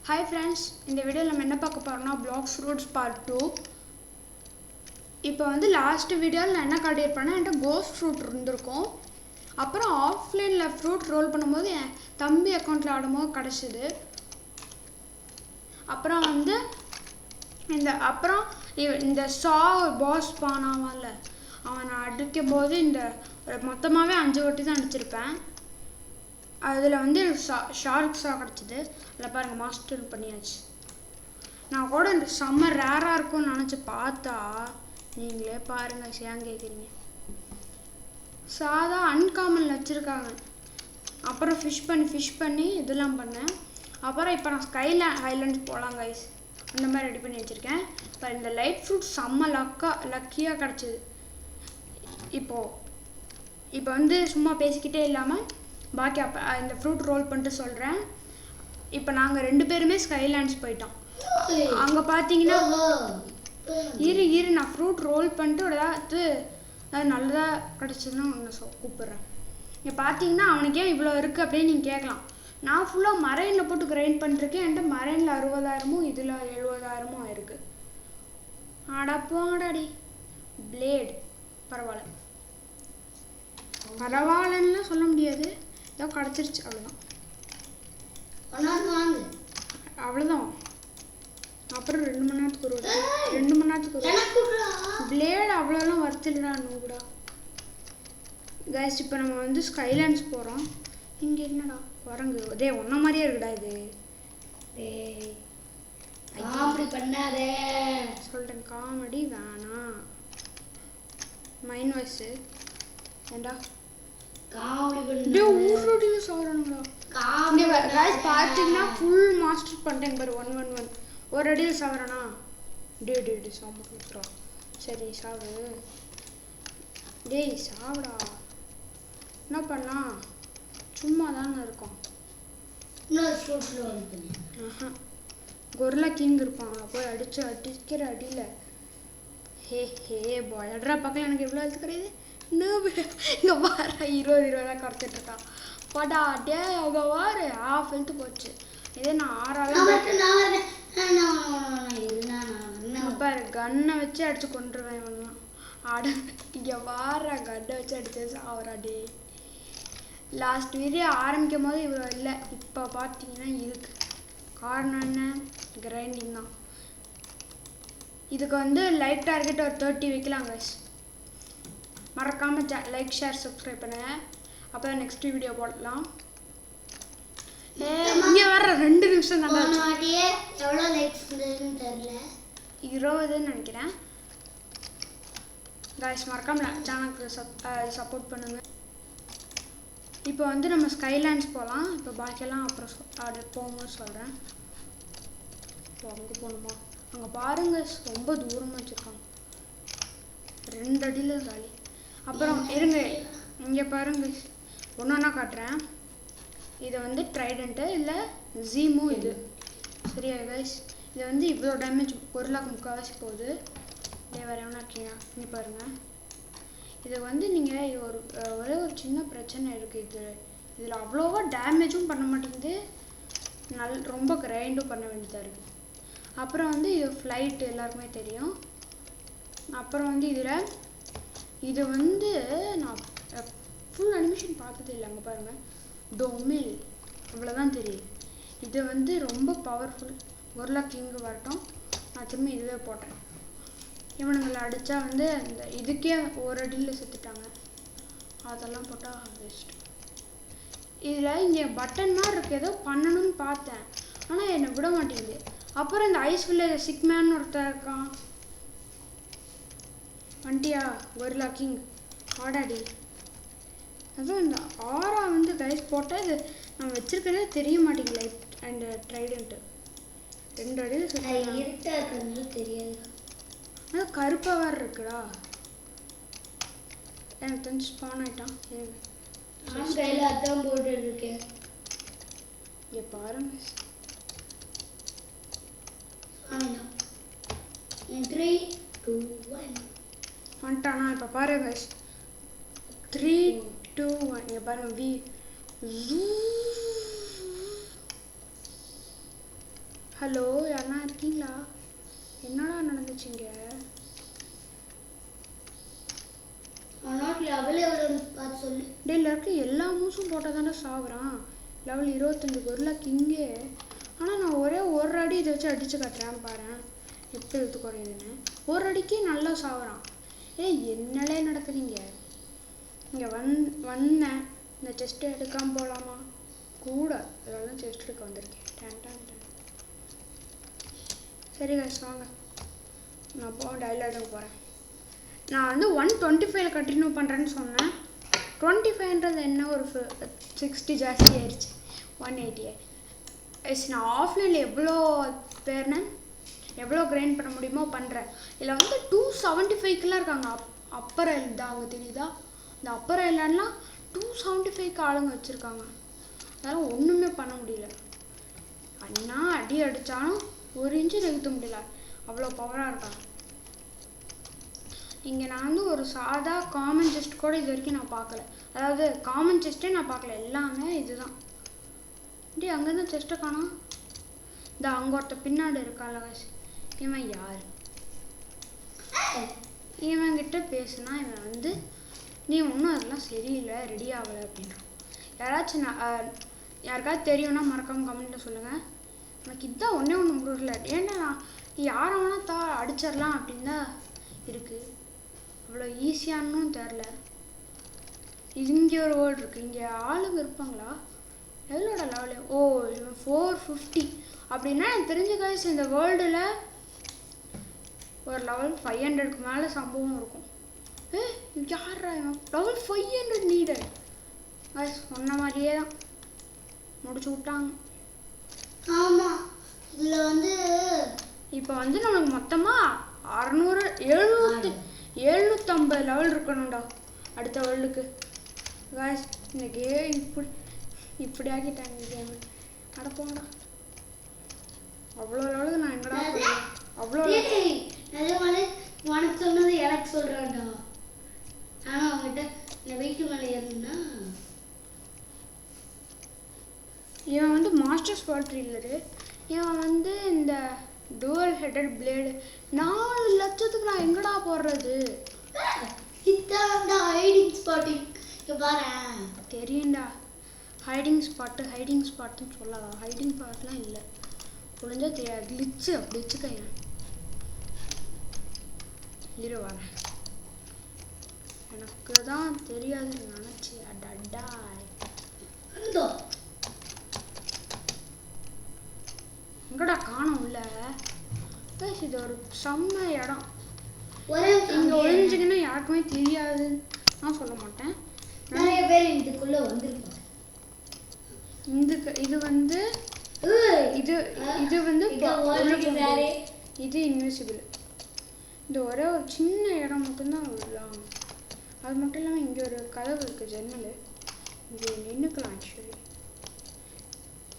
Hi friends, இந்த வீடியோவில் நம்ம என்ன பார்க்க போறோம்னா Blox Fruits Part 2. இப்போ வந்து லாஸ்ட் வீடியோவில் நான் என்ன காட்டியிருப்பேன்னா என்கிட்ட கோஸ்ட் ஃப்ரூட் இருந்திருக்கும். அப்புறம் ஆஃப்லைனில் ஃப்ரூட் ரோல் பண்ணும்போது என் தம்பி அக்கௌண்ட்டில் ஆடும்போது கிடச்சிது. அப்புறம் வந்து இந்த பாஸ் பானாவால் அவனை அடிக்கும் போது இந்த மொத்தமாகவே 5 வாட்டி தான் அடிச்சிருப்பேன். அதில் வந்து ஷார்க்ஸாக கிடச்சிது. அதில் பாருங்கள் மாஸ்டர் பண்ணியாச்சு. நான் கூட இந்த செம்ம ரேராக இருக்கும்னு நினச்சி பார்த்தா நீங்களே பாருங்கள் ஏன் கேட்குறீங்க. சாதா அன்காமன் வச்சுருக்காங்க. அப்புறம் ஃபிஷ் பண்ணி இதெல்லாம் பண்ணேன். அப்புறம் இப்போ நான் ஹைலாண்ட்ஸ் போகலாம் கைஸ், அந்த மாதிரி ரெடி பண்ணி வச்சுருக்கேன். இப்போ இந்த லைட் ஃப்ரூட் செம்ம லக்கியாக கிடச்சிது. இப்போ வந்து சும்மா பேசிக்கிட்டே இல்லாமல் பாக்கி இந்த ஃப்ரூட் ரோல் பண்ணிட்டு சொல்கிறேன். இப்போ நாங்கள் 2 பேருமே ஸ்கைலாண்ட்ஸ் போயிட்டோம். அங்கே பார்த்தீங்கன்னா இரு நான் ஃப்ரூட் ரோல் பண்ணிட்டு ஏதாவது நல்லதாக கிடச்சதுன்னா நான் கூப்பிட்றேன். இங்கே பார்த்தீங்கன்னா அவனுக்கு ஏன் இவ்வளோ இருக்குது அப்படின்னு நீங்கள் கேட்கலாம். நான் ஃபுல்லாக மரைனில் போட்டு கிரைண்ட் பண்ணிருக்கேன். என்கிட்ட மரைனில் 60,000 இதில் 70,000 ஆயிருக்கு. போடாடி பிளேடு பரவாயில்லன்னு சொல்ல முடியாது. ஏதோ கிடச்சிருச்சு, அவ்வளோதான். அப்புறம் 2 மணி நேரத்துக்கு ஒரு பிளேடு அவ்வளோலாம் வறுத்துடா நூடா கைஸ். இப்போ நம்ம வந்து ஸ்கைலாண்ட்ஸ் போகிறோம். இங்கே என்னடா குரங்கு அதே ஒன்றை மாதிரியே இருக்குடா இது. காமெடி பண்ணாதே சொல்கிறேன், காமெடி வேணாம். மைண்ட் வாய்ஸு ஏண்டா ஊரோடையும் சாப்பிடணுங்களா? பார்த்தீங்கன்னா ஃபுல் மாஸ்டர் பண்ணிட்டேன் பாரு. 111 ஒரு அடியில் சாப்பிட்றேனா? டே சாப்பிட்றா. சரி சாப்பிடு. டேய் சாப்பிடா. என்ன பண்ணா சும்மா தானே இருக்கும். கொரில்லா கிங் இருப்பான். போய் அடிக்கிற அடியில் பாய்டரா பார்க்கல. எனக்கு எவ்வளோ எழுத்து கிடையாது. இங்கே வார 20 குறைச்சிட்டு இருக்கான். படா டே அவங்க வாரு ½ ஹெல்த்து போச்சு. இதே நான் 6 பாரு கன்னை வச்சு அடிச்சு கொண்டுருவேன். இவன்லாம் இங்கே வார கன்னை வச்சு அடிச்சு சாவராடே. லாஸ்ட் வீடியோ ஆரம்பிக்கும் போது இவ்வளோ இல்லை. இப்போ பார்த்தீங்கன்னா இருக்கு. காரணம் என்ன? கிரைண்டிங் தான். இதுக்கு வந்து லைக் டார்கெட் ஒரு 30 வைக்கலாம் கைஸ். மறக்காமல் லைக் ஷேர் சப்ஸ்கிரைப் பண்ணுங்க. அப்போ தான் நெக்ஸ்ட் வீடியோ போடலாம். இங்கே வர 2 நிமிஷம் தான் எவ்வளோ லைக்ஸ் தெரியல, 20 நினைக்கிறேன் கைஸ். மறக்காமல் சேனலுக்கு சப்போர்ட் பண்ணுங்க. இப்போ வந்து நம்ம ஸ்கைலாண்ட்ஸ் போகலாம். இப்போ பாக்கியெல்லாம் அப்புறம் போகும்போது சொல்கிறேன். இப்போ அங்கே போகணுமா? அங்கே பாருங்க ரொம்ப தூரமாக வச்சுருக்காங்க. 2 அடியில் காலி. அப்புறம் இருங்க இங்கே பாருங்க ஒன்றா காட்டுறேன். இது வந்து ட்ரைடண்ட்டு இல்லை ஜீமு இது. சரியா கைஸ்? இது வந்து இவ்வளோ டேமேஜ் பொருளாக முக்கால்வாசி போகுது. இதே வேறு எவ்வளோ இருக்கீங்க இங்கே பாருங்கள். இது வந்து நீங்கள் ஒரே ஒரு சின்ன பிரச்சனை இருக்குது. இதில் அவ்வளோவா டேமேஜும் பண்ண மாட்டேங்குது, ரொம்ப கிரைண்டும் பண்ண வேண்டியதாக இருக்குது. அப்புறம் வந்து இது ஃப்ளைட் எல்லாருக்குமே தெரியும். அப்புறம் வந்து இது வந்து நான் ஃபுல் அனிமேஷன் பார்த்தது இல்லை. அங்கே பாருங்கள் டொமில் அவ்வளோதான் தெரியுது. இது வந்து ரொம்ப பவர்ஃபுல். கொரில்லா கிங்கு வரட்டும். நான் திரும்பி இதுவே போட்டேன். இவனுங்களை அடித்தா வந்து அந்த இதுக்கே ஒரு அடியில் செத்துட்டாங்க. அதெல்லாம் போட்டால் பெஸ்ட். இதில் இங்கே பட்டன் மாதிரி இருக்குது. ஏதோ பண்ணணும்னு பார்த்தேன், ஆனால் என்னை விட மாட்டேங்குது. அப்புறம் இந்த ஐஸ் வில்லேஜ் சிக்மேன் ஒருத்தர் இருக்கான். வண்டியா கொரில்லா கிங் ஆடாடி. அதுவும் இந்த ஆரா வந்து கைஸ் போட்டால் இது நம்ம வச்சுருக்கிறதே தெரிய மாட்டேங்குது. லைட் அண்ட் ட்ரைடண்ட்டு 2 அடியில் இருட்டாக தெரியாது. அது கருப்பாக வேறு இருக்குடா. எனக்கு தெரிஞ்சு ஸ்பான் ஆகிட்டான். கையில் அதான் போட்டு இருக்கேன். இங்கே பாருங்க 3 2 1 வந்துட்டானா? இப்போ பாருங்க 3 2 1 இங்கே பாருங்க. ஹலோ, யாருன்னா இருக்கீங்களா? என்னடா நடந்துச்சுங்க? லெவல் எவ்வளோன்னு பார்த்து சொல்லு. டேயில் இருக்க எல்லா மூஸும் போட்டால் தானே சாகுறான். Level 25 gorilla கிங்கே. ஆனால் நான் ஒரே ஒரு அடி இதை வச்சு அடித்து காட்டுறேன் பாரு எப்படி எடுத்து குறையுதுன்னு. ஒரு அடிக்கு நல்லா சாகுறான். என்னலே நடக்குதுங்க? இங்கே வந்தேன் இந்த செஸ்ட்டை எடுக்காமல் போகலாமா கூட, அதனால தான் செஸ்ட் எடுக்க வந்திருக்கேன். டேன் டேன் டேன். சரி கைஸ் வாங்க, நான் டைலாக் எடுக்க போகிறேன். நான் வந்து 125 கண்டினியூ பண்ணுறேன்னு சொன்னேன். 25ன்றது என்ன ஒரு 60 ஜாஸ்தி ஆயிடுச்சு. 180. நான் ஆஃப்லைனில் எவ்வளோ பேர்னு எவ்வளோ கிரைண்ட் பண்ண முடியுமோ பண்ணுறேன். இதில் வந்து 275க்குலாம் இருக்காங்க. அப்பர் ஐலாண்ட் தான் அங்கே தெரியுதா? இந்த அப்பர் ஐலாண்ட்லாம் 275க்கு ஆளுங்க வச்சுருக்காங்க. அதெல்லாம் ஒன்றுமே பண்ண முடியல. அண்ணா அடி அடித்தாலும் ஒரு இன்ச்சு நிறுத்த முடியல, அவ்வளோ பவராக இருக்காங்க. இங்கே நான் வந்து ஒரு சாதா காமன் செஸ்ட் கூட இது வரைக்கும் நான் பார்க்கல. அதாவது காமன் செஸ்ட்டே நான் பார்க்கல, எல்லாமே இதுதான். டே அங்கேருந்து செஸ்ட்டை காணோம். இந்த அங்கே ஒருத்த பின்னாடி இருக்கால, இவன் யார்? இவன்கிட்ட பேசுனா இவன் வந்து நீ ஒன்றும் அதெல்லாம் சரியில்லை, ரெடி ஆகலை அப்படின்றான். யாராச்சும் யாருக்காவது தெரியும்னா மறக்காமல் கமெண்ட்டில் சொல்லுங்கள். எனக்கு இதுதான் ஒன்றே ஒன்று முடியல. ஏன்னா யாரை வேணால் அடிச்சிடலாம் அப்படின்னு தான் இருக்குது. அவ்வளோ ஈஸியானும் தெரில. இங்கே ஒரு வேர்ல்டு இருக்குது. இங்கே ஆளுங்க இருப்பாங்களா? எவ்வளோட லெவலு? ஓ 450 அப்படின்னா எனக்கு தெரிஞ்ச காய்ஸ் இந்த வேர்ல்டில் ஒரு லெவல் 500க்கு மேலே சம்பவம் இருக்கும். யாரா லெவல் 500 நீடட்? காய்ஸ் சொன்ன மாதிரியே தான் முடிச்சு விட்டாங்க. ஆமாம், இதில் வந்து இப்போ வந்து நம்மளுக்கு மொத்தமாக 750 லெவல் இருக்கணும்டா அடுத்த வேர்ல்டுக்கு. காய்ஸ் இந்த கேம் இப்படி ஆக்கிட்டாங்க கேமு. அடப்போங்கடா, அவ்வளோ லெவலுக்கு நான் எங்கடா போகிறேன்? அவ்வளோ உனக்கு சொன்னது எனக்கு சொல்கிறான்டா. ஆனால் அவங்ககிட்ட இந்த வெயிட்டு மேலே ஏறணும்னா இவன் வந்து மாஸ்டர் ஸ்பாட் ட்ரில்லரு. இவன் வந்து இந்த டூவல் ஹெடட் பிளேடு 4 லட்சத்துக்கு நான் எங்கடா போடுறது? இதான் ஹைடிங் ஸ்பாட்டிங். பாரு தெரியும்டா, ஹைடிங் ஸ்பாட்டுன்னு சொல்லலாம். ஹைடிங் ஸ்பாட்லாம் இல்லை, புரிஞ்சா தெரியாது. கிளிச்சு அப்படி வச்சுக்கேன். இரு வரேன், எனக்கு தான் தெரியாதுன்னு நினச்சி அடடா. எங்கடா காணோம்ல? இது ஒரு செம்ம இடம். இங்கே ஒழிஞ்சிங்கன்னா யாருக்குமே தெரியாதுன்னு நான் சொல்ல மாட்டேன். நிறைய பேர் இதுக்குள்ளே வந்துருப்பாங்க. இது வந்து இது இன்விசிபிள். இந்த ஒரே ஒரு சின்ன இடம் மட்டும்தான் விடலாம். அது மட்டும் இல்லாமல் இங்கே ஒரு கதவு இருக்குது, ஜன்னல். இங்கே நின்றுக்கலாம். ஆக்சுவலி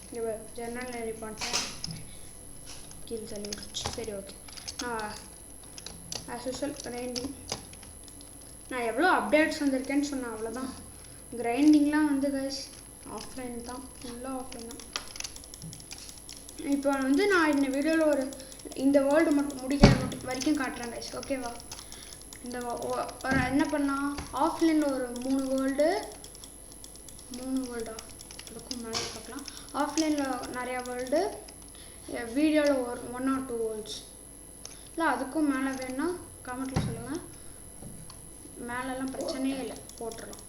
இங்கே ஜன்னல் ரெடி பண்ணிட்டேன், கீழே தள்ளி விட்டுருச்சு. சரி ஓகே, நான் ஆஸ் யூஷுவல் கிரைண்டிங். நான் எவ்வளோ அப்டேட்ஸ் வந்திருக்கேன்னு சொன்னேன், அவ்வளோதான். கிரைண்டிங்லாம் வந்து கைஸ் ஆஃப்லைன் தான், ஃபுல்லாக ஆஃப்லைன் தான். இப்போ வந்து நான் இந்த வீடியோவில் ஒரு இந்த வேர்ல்டு மட்டும் முடிக்கிற வரைக்கும் காட்டுறேன் கைஸ், ஓகேவா? இந்த ஒரு என்ன பண்ணலாம், ஆஃப்லைனில் ஒரு 3 வேர்ல்டா அதுக்கும் மேலே பார்க்கலாம். ஆஃப்லைனில் நிறையா வேர்ல்டு, வீடியோவில் ஒரு 1 or 2 வேர்ல்ட்ஸ் இல்லை அதுக்கும் மேலே வேணுன்னா கமெண்ட்டில் சொல்லுங்கள். மேலெல்லாம் பிரச்சனையே இல்லை, போட்டுடலாம்.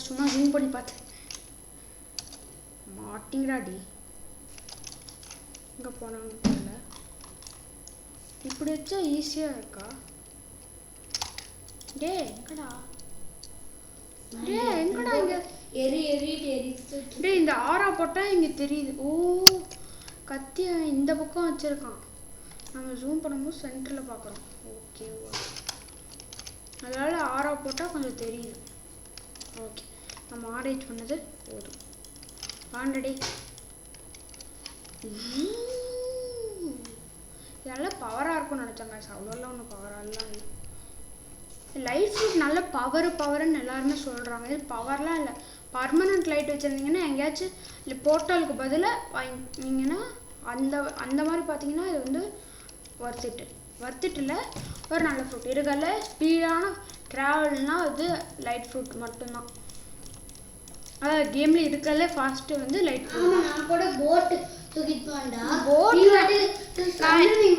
சும்மா ஜூம் பண்ணி பார்த்தேன். மாட்டிங்கடாடி, இங்கே போனாங்க தெரியல. இப்படி வச்சா ஈஸியாக இருக்கா? டே எங்கடா இங்கே டே இந்த ஆரா போட்டால் இங்கே தெரியுது. ஓ கத்தி இந்த பக்கம் வச்சுருக்கான். நம்ம ஜூம் பண்ணும்போது சென்டரில் பார்க்குறோம். ஓகே அதனால் ஆரா போட்டால் கொஞ்சம் தெரியுது. ஓகே, நம்ம ஆரேஞ்ச் பண்ணது போதும். ஆண்டடி இதெல்லாம் பவராக இருக்கும்னு நினச்சாங்க. அவ்வளோலாம் ஒன்றும் பவரெல்லாம் இல்லை. லைட் ஃபுட் நல்ல பவருன்னு எல்லாருமே சொல்கிறாங்க. இது பவர்லாம் இல்லை, பர்மனெண்ட் லைட் வச்சுருந்தீங்கன்னா எங்கேயாச்சும் இல்லை போர்ட்டலுக்கு பதிலாக வாங்கினீங்கன்னா அந்த அந்த மாதிரி பார்த்தீங்கன்னா இது வந்து வர்த்திட்டில் ஒரு நல்ல ஃப்ரூட் இருக்கல. ஸ்பீடான ட்ராவல்னால் அது லைட் ஃப்ரூட் மட்டும்தான். அதாவது கேமில் இருக்கல ஃபாஸ்ட்டு வந்து லைட் ஃப்ரூட். நான் கூட போட்டு தூக்கிட்டு போண்டா போட் நீ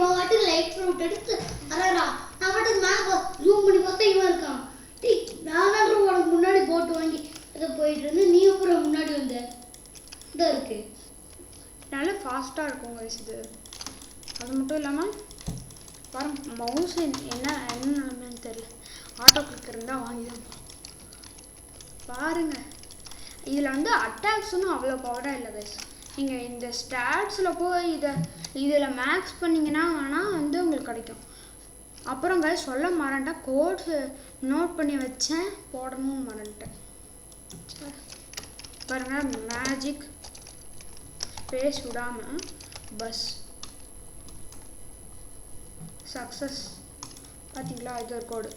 வாட்டு லைட் ஃப்ரூட் எடுத்து அரடா நான் வாட்டு மேல ஜூம் பண்ணி பார்த்தா இவன் இருக்கான். டேய் நான் உனக்கு முன்னாடி போட்டு வாங்கி அதை போயிட்டு இருந்து நீ அப்புறம் முன்னாடி வந்த இதா இருக்கு. நல்லா ஃபாஸ்ட்டாக இருக்கும் கைஸ் இது. அது மட்டும் இல்லாமல் பாருங்க மவுஸ் என்ன நிலைமைன்னு தெரியல. ஆட்டோ கிளிக் இருந்தால் வாங்கி தான் பாருங்கள். இதில் வந்து அட்டாக்ஸ் ஒன்றும் அவ்வளோ பவராக இல்லை கைஸ். நீங்கள் இந்த ஸ்டாட்ஸில் போய் இதில் மேக்ஸ் பண்ணிங்கன்னா வேணால் வந்து உங்களுக்கு கிடைக்கும். அப்புறம் கைஸ் சொல்ல மறந்துட்டேன், கோட்ஸ் நோட் பண்ணி வச்சேன் போடணும்னு மறந்துட்டேன். பாருங்கள் மேஜிக் ஸ்பேஸ் விடாமல் பஸ் சக்ஸஸ் பார்த்தீங்களா? இது ஒரு கோடு.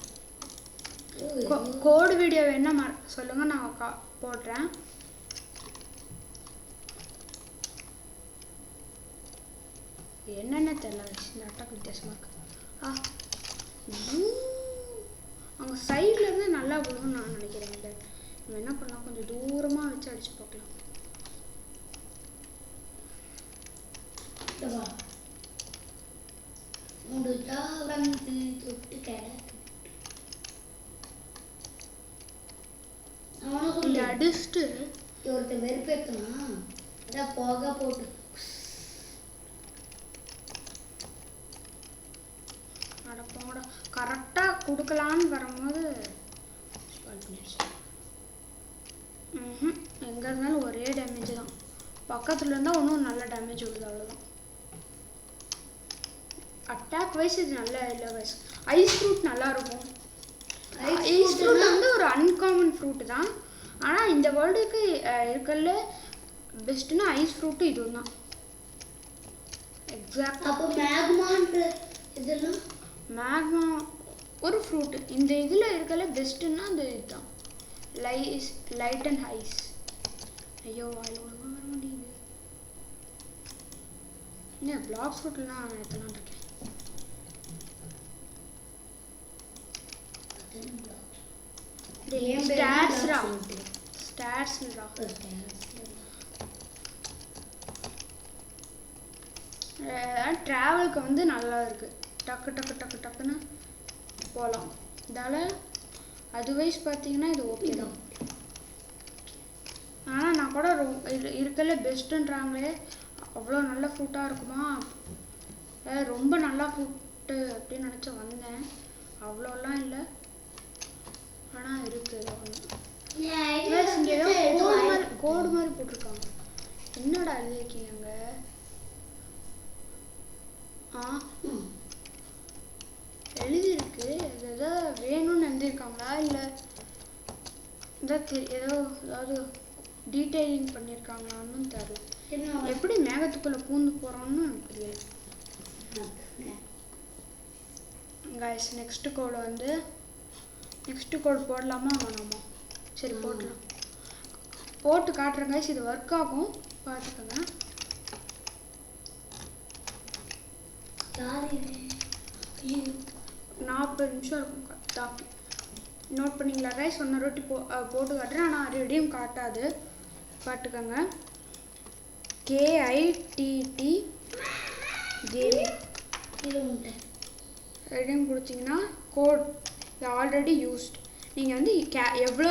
கோடு வீடியோ வேணா சொல்லுங்கள், நான் போடுறேன். என்னென்ன தெரியல இந்த அட்டாக் வித்தியாசமாக இருக்கு. அவங்க சைடில் இருந்து நல்லா விழுவும் நான் நினைக்கிறேன். இல்லை நம்ம என்ன பண்ணலாம், கொஞ்சம் தூரமாக வச்சு அடிச்சு பார்க்கலாம். அடிச்சுட்டு ஒருத்தர் வெறுப்பேற்றனா அதான் போக போட்டு அடப்போட கரெக்டாக கொடுக்கலான்னு வரும்போது எங்கே இருந்தாலும் ஒரே டேமேஜ் தான். பக்கத்தில் இருந்தால் ஒன்றும் நல்ல டேமேஜ் விடுது, அவ்வளோதான். அட்டாக் வைஸ் இது நல்லா இல்லை வைஸ். ஐஸ் ஃப்ரூட் நல்லா இருக்கும். ஐஸ் ஃப்ரூட் வந்து ஒரு அன்காமன் ஃப்ரூட்டு தான். ஆனால் இந்த வேர்ல்டுக்கு இருக்கல பெஸ்ட்டுன்னா ஐஸ் ஃப்ரூட்டு இது தான் எக்ஸாக்ட். அப்போ மேக்மான்ற இதெல்லாம் மேக்மா ஒரு ஃப்ரூட்டு. இந்த இதில் இருக்கல பெஸ்ட்டுன்னா அந்த இதுதான் லைட் அண்ட் ஐஸ். ஐயோ வாயில் ஒழுங்காக வர முடியுது. என்ன பிளாக் ஃப்ரூட்லாம் நான் எடுத்துலாம் இருக்கேன். ட்ராவலுக்கு வந்து நல்லா இருக்கு. டக்கு டக்கு டக்கு டக்குன்னு போகலாம். இதால் அதுவைஸ் பார்த்தீங்கன்னா இது ஓகே தான். ஆனால் நான் கூட இருக்கல பெஸ்ட்டுன்றாங்களே, அவ்வளோ நல்ல ஃப்ரூட்டாக இருக்குமா, ரொம்ப நல்லா ஃப்ரூட்டு அப்படின்னு நினச்சி வந்தேன். அவ்வளோலாம் இல்லை, ஆனால் இருக்குது. இங்கே ஏதோ கோடு மாதிரி போட்டிருக்காங்க. என்னடா எழுதியிருக்கீங்க அங்கே? எழுதியிருக்கு. அது எதோ வேணும்னு எழுதியிருக்காங்களா இல்லை ஏதோ ஏதாவது டீட்டெயிலிங் பண்ணியிருக்காங்களான்னு தெரியல. எப்படி மேகத்துக்குள்ளே பூந்து போகிறோன்னு எனக்கு தெரியல. கைஸ் நெக்ஸ்ட் கோடு வந்து நெக்ஸ்ட் கோடு போடலாமா வேணாமா? சரி போடலாம். போட்டு காட்டுறேன் கைஸ். இது ஒர்க் ஆகும், பார்த்துக்கோங்க. 40 நிமிஷம் இருக்கும் தாக்கி. நோட் பண்ணிங்களா கைஸ்? ஒன்று ரொட்டி போட்டு காட்டுறேன், ஆனால் ரெடியும் காட்டாது, பார்த்துக்கோங்க. KITT கேமிங் ரெடியும் கொடுத்தீங்கன்னா கோட் ஆல்ரெடி யூஸ்ட். நீங்கள் வந்து எவ்வளோ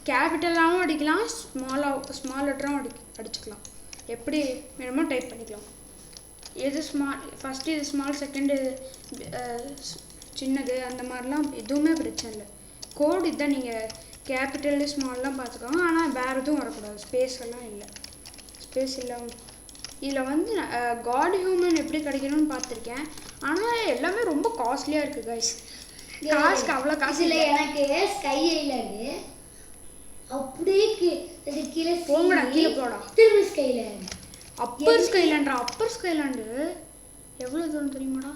கேபிட்டலாகவும் அடிக்கலாம், ஸ்மால் லெட்டராகவும் அடிச்சுக்கலாம். எப்படி வேணுமோ டைப் பண்ணிக்கலாம். எது ஃபஸ்ட்டு இது ஸ்மால், செகண்டு சின்னது, அந்த மாதிரிலாம் எதுவுமே பிரச்சனை இல்லை. கோடு இதுதான். நீங்கள் கேபிட்டல் ஸ்மால்லாம் பார்த்துக்கோங்க, ஆனால் வேறு எதுவும் வரக்கூடாது. ஸ்பேஸ் எல்லாம் இல்லை, ஸ்பேஸ் இல்லை. இதில் வந்து காட் ஹியூமன் எப்படி கிடைக்கணும்னு பார்த்துருக்கேன், ஆனால் எல்லாமே ரொம்ப காஸ்ட்லியாக இருக்குது கைஸ். காசுக்கு அவ்வளோ காசு இல்லை. எனக்கு ஸ்கை ஐலாண்டு அப்படியே கீழே போங்கடா, கீழே போடா. திரும்பி ஸ்கைலாண்ட், அப்பர் ஸ்கைலாண்டா? அப்பர் ஸ்கைலாண்டு எவ்வளோ தூரம் தெரியுமாடா?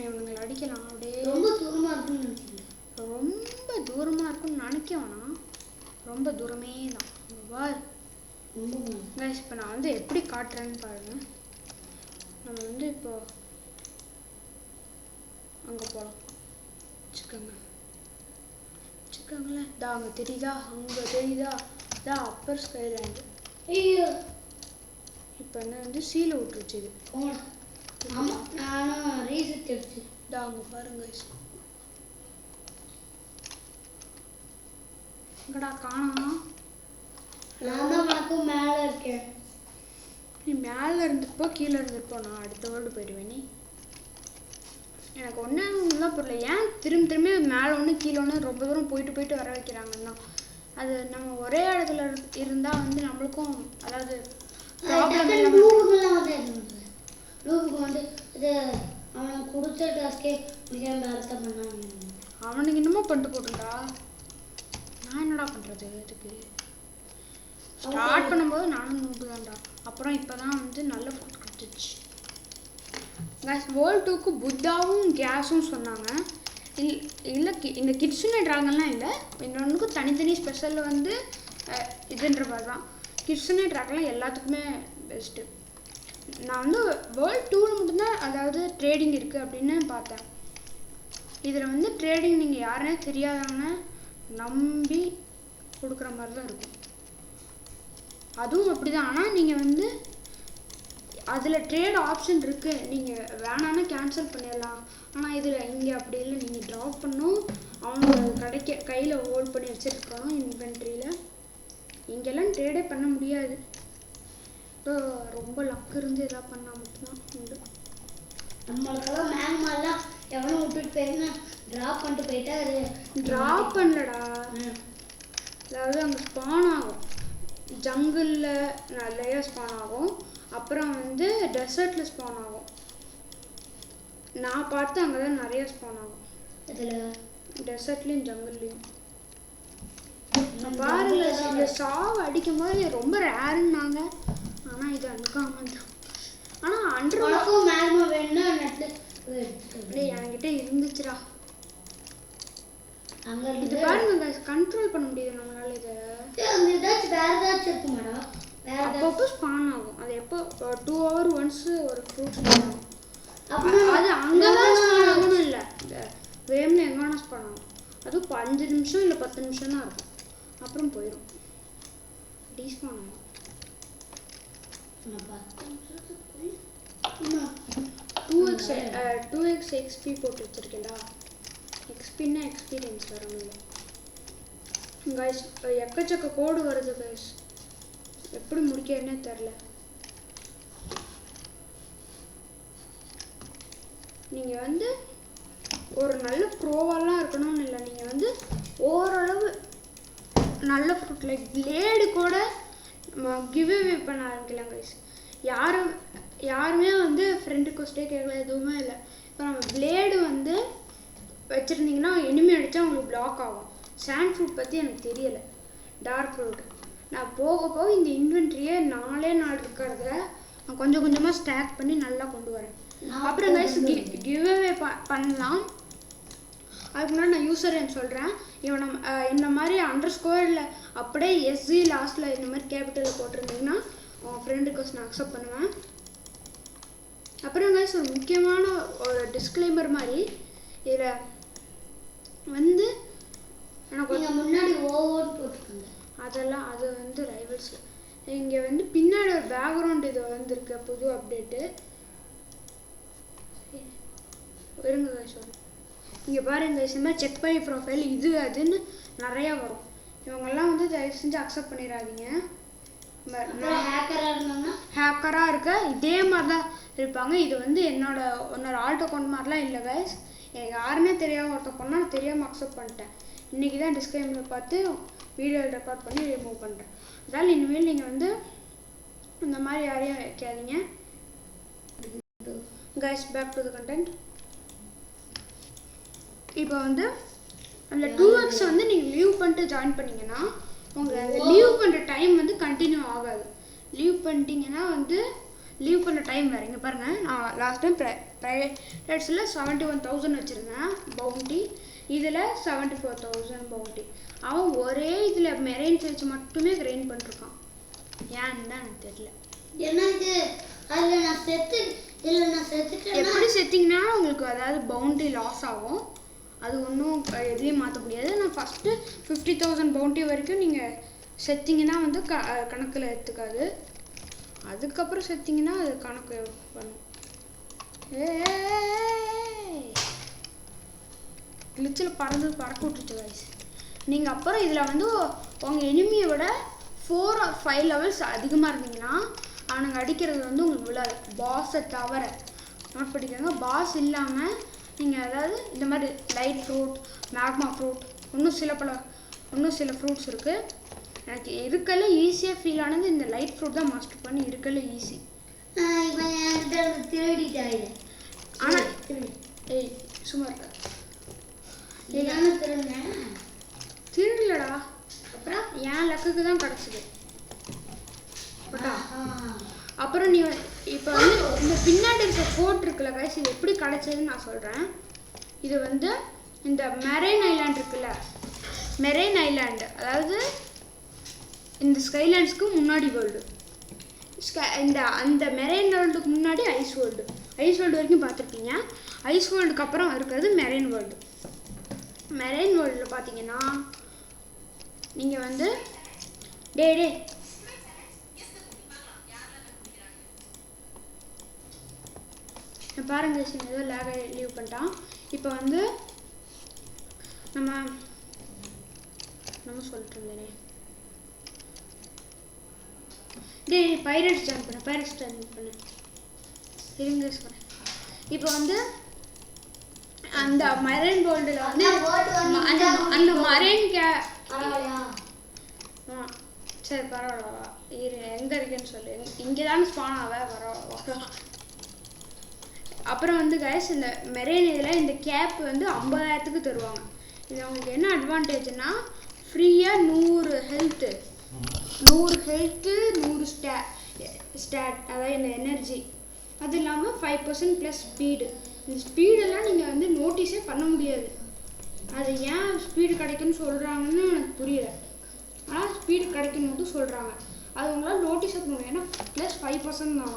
இவனுங்களை அடிக்கலாம். அப்படியே ரொம்ப தூரமாக இருக்குன்னு நினைக்கிறேன். ரொம்ப தூரமாக இருக்குன்னு நினைக்க வேணாம். ரொம்ப தூரமே தான். பார் கைஸ், இப்போ நான் வந்து எப்படி காட்டுறேன்னு பாருங்க. நம்ம வந்து இப்போ அங்கே போகலாம் வச்சுக்கோங்களேன். இதா அங்கே தெரியுதா, அங்கே தெரியுதா, இதான் அப்பர் ஸ்கைலேண்டு. ஐயோ இப்போ என்ன வந்து சீலை விட்டுருச்சு இது. ஆமாம், நானும் ரீசெட் எடுத்து. இதா அங்கே பாருங்க கைஸ். எங்கடா காணோம்? நான் தான் வணக்கம் மேலே இருக்கேன். நீ மேலே இருந்துப்போ கீழே இருந்துப்போ, நான் அடுத்த வேர்ல்டு போயிடுவேன். நீ எனக்கு ஒன்றும் புரியல, ஏன் திரும்ப மேலே ஒன்று கீழே ஒன்று ரொம்ப தூரம் போயிட்டு வர வைக்கிறாங்கன்னா. அது நம்ம ஒரே இடத்துல இருந்தால் வந்து நம்மளுக்கும் அதாவது லூபுக்கு வந்து இது அவனுக்கு கொடுத்த டாஸ்கே மிக அர்த்தம் பண்ணாங்க. அவனுக்கு என்னமோ பண்ணிட்டு போட்டுண்டா, நான் என்னடா பண்ணுறது? இதுக்கு ஸ்டார்ட் பண்ணும்போது நானும் நூறு தான்டா. அப்புறம் இப்போ தான் வந்து நல்ல ஃபுட் கிடச்சிச்சு. கேஸ் வேர்ல்டு 2க்கு புத்தாவும் கேஸும் சொன்னாங்க. இல்லை இந்த கிட்ஸுன்னு ட்ராகன்லாம் இல்லை, இன்னொன்றுக்கும் தனித்தனி ஸ்பெஷலில் வந்து இதுன்ற மாதிரி தான். கிட்ஸுன்னு ட்ராகன்லாம் எல்லாத்துக்குமே பெஸ்ட்டு. நான் வந்து வேர்ல்டு 2ல் மட்டும்தான் அதாவது ட்ரேடிங் இருக்குது அப்படின்னு பார்த்தேன். இதில் வந்து ட்ரேடிங் நீங்கள் யாருன்னே தெரியாதவங்க நம்பி கொடுக்குற மாதிரி தான் இருக்கும். அதுவும் அப்படி தான். ஆனால் நீங்கள் வந்து அதில் ட்ரேட் ஆப்ஷன் இருக்குது, நீங்கள் வேணான்னா கேன்சல் பண்ணிடலாம். ஆனால் இதில் இங்கே அப்படி இல்லை, நீங்கள் ட்ராப் பண்ணணும், அவங்க கையில் ஹோல்ட் பண்ணி வச்சுருக்கணும் இன்வென்ட்ரியில். இங்கெல்லாம் ட்ரேடே பண்ண முடியாது. இப்போ ரொம்ப லக் இருந்து எதாவது பண்ணால் மட்டும்தான் உண்டு. நம்மளுக்கெல்லாம் மேக்மாலாம் எவனும் விட்டுட்டு போயிருந்தா ட்ராப் பண்ணிட்டு போயிட்டா அது ட்ராப் பண்ணலடா. அதாவது அங்கே ஸ்பான் ஆகும், ஜங்கிளில் நிறைய ஸ்பான் ஆகும், அப்புறம் வந்து டெசர்ட்டில் ஸ்பான் ஆகும். நான் பார்த்து அங்கே தான் நிறைய ஸ்பான் ஆகும், இதில் டெசர்ட்லேயும் ஜங்கிள்லேயும். பாருங்க, இந்த சாவு அடிக்கும் போது ரொம்ப ரேருன்னாங்க, ஆனால் இது அன்காமன் தான். ஆனால் அண்டர் மேக்மா வேணும்னா நட்டு என்கிட்ட இருந்துச்சுடா. அங்கே இது பாருங்க, கண்ட்ரோல் பண்ண முடியுது நம்மளால. இதை ஏதாச்சும் வேறு ஏதாச்சும் இருக்கு மேடம். அப்பப்போ ஸ்பான் ஆகும். அது எப்போ 2 hours ஒன்ஸ் ஒரு ஃப்ரூட் ஸ்பான் ஆகும். அது அங்கே தான் ஸ்பான் ஆகணும் இல்லை, வேம்னு எங்கே வேணால் ஸ்பான் ஆகும். அதுவும் 5 நிமிஷம் இல்லை 10 நிமிஷம் தான் இருக்கும், அப்புறம் போயிடும், டீஸ்பான் ஆகும். 2x XP போட்டு வச்சுருக்கேன்டா. எக்ஸ்பின்னா எக்ஸ்பீரியன்ஸ் வரணும் கைஸ். எக்கச்சக்க கோடு வருது கைஸ், எப்படி முடிக்கிறதுனே தெரில. நீங்கள் வந்து ஒரு நல்ல ப்ரோவெல்லாம் இருக்கணும்னு இல்லை, நீங்கள் வந்து ஓரளவு நல்ல ஃப்ரூட் லைக் பிளேடு கூட கிவ்அவே பண்ண ஆரம்பிக்கலாம் கைஸ். யாருமே வந்து ஃப்ரெண்டு கொஸ்டே கேட்கல, எதுவுமே இல்லை. இப்போ நம்ம பிளேடு வந்து வச்சுருந்தீங்கன்னா எனிமி அடித்தா உங்களுக்கு பிளாக் ஆகும். சாண்ட் ஃப்ரூட் பற்றி எனக்கு தெரியலை, டார்க் ஃப்ரூட். நான் போக இந்த இன்வென்ட்ரியை 4 இருக்கிறத நான் கொஞ்சம் கொஞ்சமாக ஸ்டாக் பண்ணி நல்லா கொண்டு வரேன். அப்புறம் கைஸ் கிவ்அவே பண்ணலாம். அதுக்கு முன்னாடி நான் யூசர் நேம் சொல்கிறேன். இவன் இந்த மாதிரி _இல்லை அப்படியே SG லாஸ்ட்டில் இந்த மாதிரி கேபிட்டலில் போட்டிருந்தீங்கன்னா உங்கள் ஃப்ரெண்ட் ரிக்வெஸ்ட் நான் அக்செப்ட் பண்ணுவேன். அப்புறம் கைஸ் ஒரு முக்கியமான ஒரு டிஸ்க்ளைமர் மாதிரி, இதில் வந்து எனக்கு முன்னாடி ஓவர் போட்டுருக்காங்க, அதெல்லாம் அது வந்து ரைவல்ஸில். இங்கே வந்து பின்னாடி ஒரு பேக்ரவுண்ட் இது வந்துருக்கு, புது அப்டேட்டு. இருங்க கைஸ், இங்கே பாருங்க கைஸ், இந்த மாதிரி செக் பண்ணி ப்ரொஃபைல் இது அதுன்னு நிறையா வரும். இவங்கெல்லாம் வந்து தயவு செஞ்சு அக்செப்ட் பண்ணிடாதீங்க. ஹேக்கராக இருக்க இதே மாதிரி தான் இருப்பாங்க. இது வந்து என்னோட ஆல்ட் அக்கௌண்ட் மாதிரிலாம் இல்லை கைஸ். எனக்கு யாருமே தெரியாமல் ஒருத்தர் பண்ணால் நான் தெரியாமல் அக்செப்ட் பண்ணிட்டேன். இன்றைக்கி தான் டிஸ்கிளைமர் பார்த்து வீடியோ ரெக்கார்ட் பண்ணி ரிமூவ் பண்ணுறேன். அதனால் இனிமேல் நீங்கள் வந்து இந்த மாதிரி யாரையும் வைக்காதீங்க guys. Back to the content. இப்போ வந்து அந்த 2x வந்து நீங்கள் லீவ் பண்ணிட்டு ஜாயின் பண்ணிங்கன்னா உங்கள் அந்த லீவ் பண்ணுற டைம் வந்து கண்டினியூ ஆகாது. லீவ் பண்ணிட்டீங்கன்னா வந்து லீவ் பண்ணுற டைம் வேறு. இங்கே பாருங்கள், நான் லாஸ்ட் டைம் ப்ரைவேட்ஸில் 71,000 வச்சுருந்தேன் பவுண்டி. இதில் 74,000 பவுண்டி. அவன் ஒரே இதில் மெரைன் சர்ச் மட்டுமே கிரைண்ட் பண்ணிருக்கான். ஏன்னு தான் எனக்கு தெரியல. எனக்கு அதில் நான் செத்துட்டேன். எப்படி செத்திங்கன்னா உங்களுக்கு அதாவது பவுண்டி லாஸ் ஆகும். அது ஒன்றும் எதுலேயும் மாற்ற முடியாது. நான் ஃபஸ்ட்டு 50,000 பவுண்டி வரைக்கும் நீங்கள் செத்திங்கன்னா வந்து கணக்கில் எடுத்துக்காது. அதுக்கப்புறம் செத்திங்கன்னா அது கணக்கு பண்ணும். கிளிச்சில் பறக்க விட்டுருச்சு கைஸ். நீங்கள் அப்புறம் இதில் வந்து உங்கள் எனிமியை விட 4 or 5 லெவல்ஸ் அதிகமாக இருந்தீங்கன்னா அவனுங்க அடிக்கிறது வந்து உங்களுக்கு விழாது. பாஸை தவிர நோட் பண்ணிக்கோங்க. பாஸ் இல்லாமல் நீங்கள் அதாவது இந்த மாதிரி லைட் ஃப்ரூட், மேக்மா ஃப்ரூட், இன்னும் சில ஃப்ரூட்ஸ் இருக்குது. எனக்கு இருக்கல ஈஸியாக ஃபீல் ஆனது இந்த லைட் ஃப்ரூட் தான் மாஸ்டர் பண்ணி இருக்கல ஈஸி. ஆனால் ஏய் சும்மா இருக்க திருடலடா. அப்புறம் என் லக்குக்கு தான் கிடச்சிது. அப்புறம் நீ இப்போ வந்து இந்த பின்னாடி இருக்க கோட் இருக்குல்ல கைஸ், இது எப்படி கிடச்சதுன்னு நான் சொல்கிறேன். இது வந்து இந்த மெரைன் ஐலாண்ட் இருக்குல்ல, மெரைன் ஐலாண்டு அதாவது இந்த ஸ்கைலாண்ட்ஸ்க்கு முன்னாடி வேர்ல்டு, அந்த மெரைன் வேர்ல்டுக்கு முன்னாடி ஐஸ் வேர்ல்டு வரைக்கும் பார்த்துருப்பீங்க. ஐஸ் வேர்ல்டுக்கு அப்புறம் இருக்கிறது மெரைன் வேர்ல்டு. மெரைன் வேர்ல்டில் பார்த்தீங்கன்னா நீங்கள் வந்து டே பாருங்க ஏதோ லேக லீவ் பண்ணிட்டான். இப்போ வந்து நம்ம சொல்லிட்டு இருந்தேனே டே பைரட்ஸ் ஜாயின் பண்ணு இருங்க சொல்கிறேன். இப்போ வந்து அந்த மரைன் வேர்ல்டில் வந்து அந்த மரைன் சரி பரவாயில்ல இரு எங்கே இருக்குன்னு சொல்லு. இங்கே தானே ஸ்பான் ஆக வர. அப்புறம் வந்து கைஸ் இந்த மெரைன் இதில் இந்த கேப் வந்து 50,000க்கு தருவாங்க. இது அவங்களுக்கு என்ன அட்வான்டேஜ்னா ஃப்ரீயாக 100 ஹெல்த்து 100 ஸ்டாட் அதாவது இந்த எனர்ஜி, அது இல்லாமல் 5% ப்ளஸ் ஸ்பீடு. இந்த ஸ்பீடெல்லாம் நீங்கள் வந்து நோட்டீஸே பண்ண முடியாது. அது ஏன் ஸ்பீடு கிடைக்குன்னு சொல்கிறாங்கன்னு எனக்கு புரியல. ஆனால் ஸ்பீடு கிடைக்குன்னு மட்டும் சொல்கிறாங்க. அது உங்களால் நோட்டீஸே பண்ண முடியும். ஏன்னா ப்ளஸ் 5% தான்.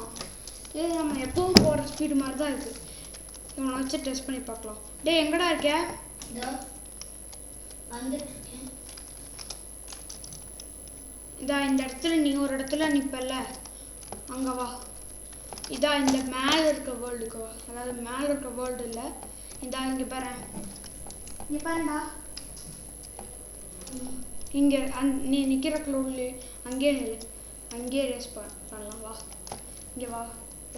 இது நம்ம எப்பவும் போகிற ஸ்பீடு மாதிரி தான் இருக்குது. இவனை வச்சு டெஸ்ட் பண்ணி பார்க்கலாம். டே எங்கடா இருக்க? இந்த இடத்துல நீ ஒரு இடத்துல நிற்பல்ல, அங்கே வா. இந்த மேலே இருக்க வேர்ல்டுக்கு வா. அதாவது மேலே இருக்க வேர்ல்டு இல்லை, இங்கே பாருடா. இங்கே நீ நிற்கிற க்ளோட்ல அங்கேயே ரேஸ் பண்ணலாம். வா இங்கே வா.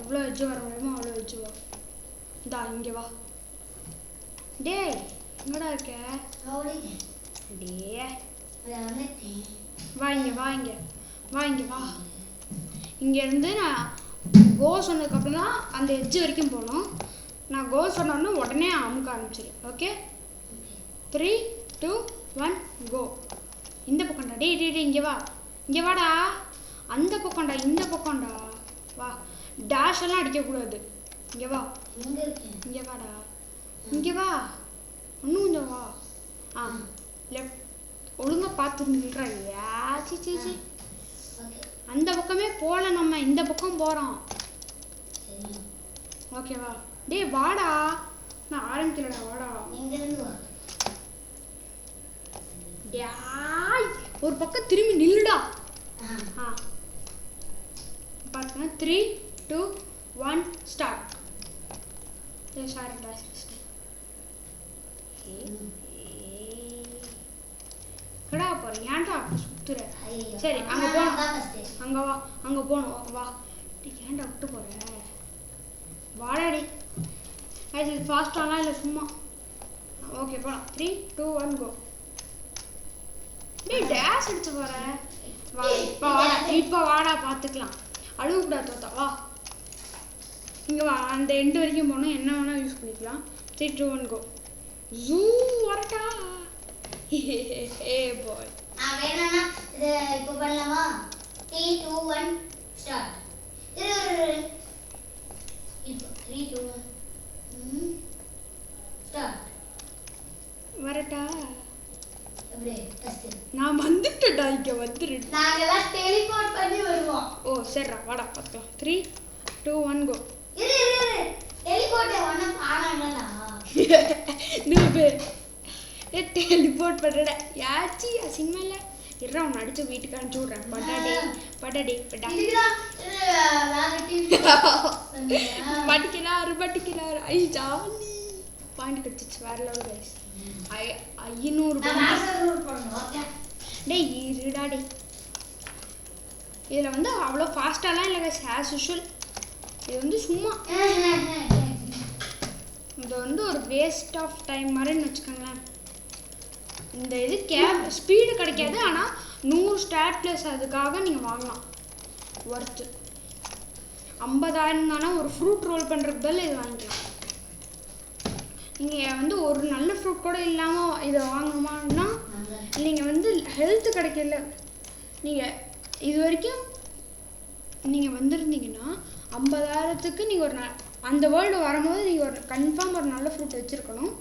எவ்வளோ வெஜ்ஜு வர முடியுமோ அவ்வளோ வெஜ்ஜு வா. இங்கே வா. டே எங்கடா இருக்க? டே வா இங்கே வா. இங்கேருந்து நான் கோ சொன்னதுக்கப்புறம் தான் அந்த எட்ஜு வரைக்கும் போகணும். நான் கோ சொன்னோன்னா உடனே அமுக்க ஆரம்பிச்சிடு. ஓகே 3, 2, 1 கோ. இந்த பக்கம்டா. டே இங்கே வாடா. அந்த பக்கம்டா, இந்த பக்கம்டா. வா. டேஷ் எல்லாம் அடிக்கக்கூடாது. இங்கே வா. இங்கே வாடா. இங்கே வா. இன்னும் கொஞ்சம் வா. லெஃப்ட் ஒழுங்காக பார்த்துருந்துடுறா. சி அந்த பக்கமே போகல, நம்ம இந்த பக்கம் போகிறோம். ஓகேவா? டே வாடா. நான் ஆரம்பிக்கலடா. வாடா. ஒரு பக்கம் திரும்பி நில்லுடா. பார்த்துங்க. 3, 2, 1 ஸ்டார்ட். சாரிடா. கடா போகிறேன். ஏன்டா சுத்துற? சரி அங்கே போகணும். அங்கே போகணும். வா. ஏன்டா விட்டு போகிற? வாடாடி. அது ஃபாஸ்ட்டாலாம் இல்லை, சும்மா. ஓகே போகலாம். 3, 2, 1 கோ. டேய் டேஷ் அடிச்சு போகிற. வா இப்போ வாடா பார்த்துக்கலாம். அழுவக்கூடாது தோத்தா. வா இங்கே வா. அந்த எண்டு வரைக்கும் போகணும். என்ன வேணால் யூஸ் பண்ணிக்கலாம். 3, 2, 1 கோ. ஜூ வரட்டா. ஏ பாய். வேணானா இப்போ பண்ணலாமா? 3, 2, 1 ஸ்டார்ட். இப்போ 3, 2, 1 ஸ்டார்ட். வரட்டா? அப்படியே ஃபர்ஸ்ட் நான் வந்துட்டேன்டா, இங்க வந்துரு. நாங்கெல்லாம் டெலிபோர்ட் பண்ணி வருவோம். ஓ சரிடா, வாடா பார்க்கலாம். 3 2 1 கோ. இரு டெலிபோர்ட் ஒண்ணு ஆனாங்கடா. நூபே டெலிபோர்ட் பண்றடா. யாச்சி சினிமால இருடா, உன்னை அடிச்சு வீட்டுக்கு அனுப்பிச்சு விட்றேன். பட்டாடே பட்டா இதுதான் வேற டிவி பட்டிக்கிறாரு. ஐ ஜாலி பாயிண்ட் கிடச்சிச்சு. வேற லெவல் கைஸ். 500 டே இருடா டே. இதில் வந்து அவ்வளோ ஃபாஸ்ட்டாலாம் இல்லை கைஸ், ஆஸ் யூஷுவல். இது வந்து சும்மா இது வந்து ஒரு வேஸ்ட் ஆஃப் டைம் மாதிரின்னு வச்சுக்கோங்களேன். இந்த இது ஸ்பீடு கிடைக்காது, ஆனால் 100 ஸ்டாட் ப்ளஸ் அதுக்காக நீங்கள் வாங்கலாம். ஒர்த்து 50,000 தானே. ஒரு ஃப்ரூட் ரோல் பண்ணுறதுக்கு பதில் இது வாங்கிக்கலாம். நீங்கள் வந்து ஒரு நல்ல ஃப்ரூட் கூட இல்லாமல் இதை வாங்கணுமான்னா நீங்கள் வந்து ஹெல்த் கிடைக்கல. நீங்கள் இது வரைக்கும் நீங்கள் வந்திருந்தீங்கன்னா 50,000க்கு நீங்கள் ஒரு அந்த வேர்ல்டு வரும்போது நீங்கள் ஒரு கன்ஃபார்ம் ஒரு நல்ல ஃப்ரூட் வச்சுருக்கணும்.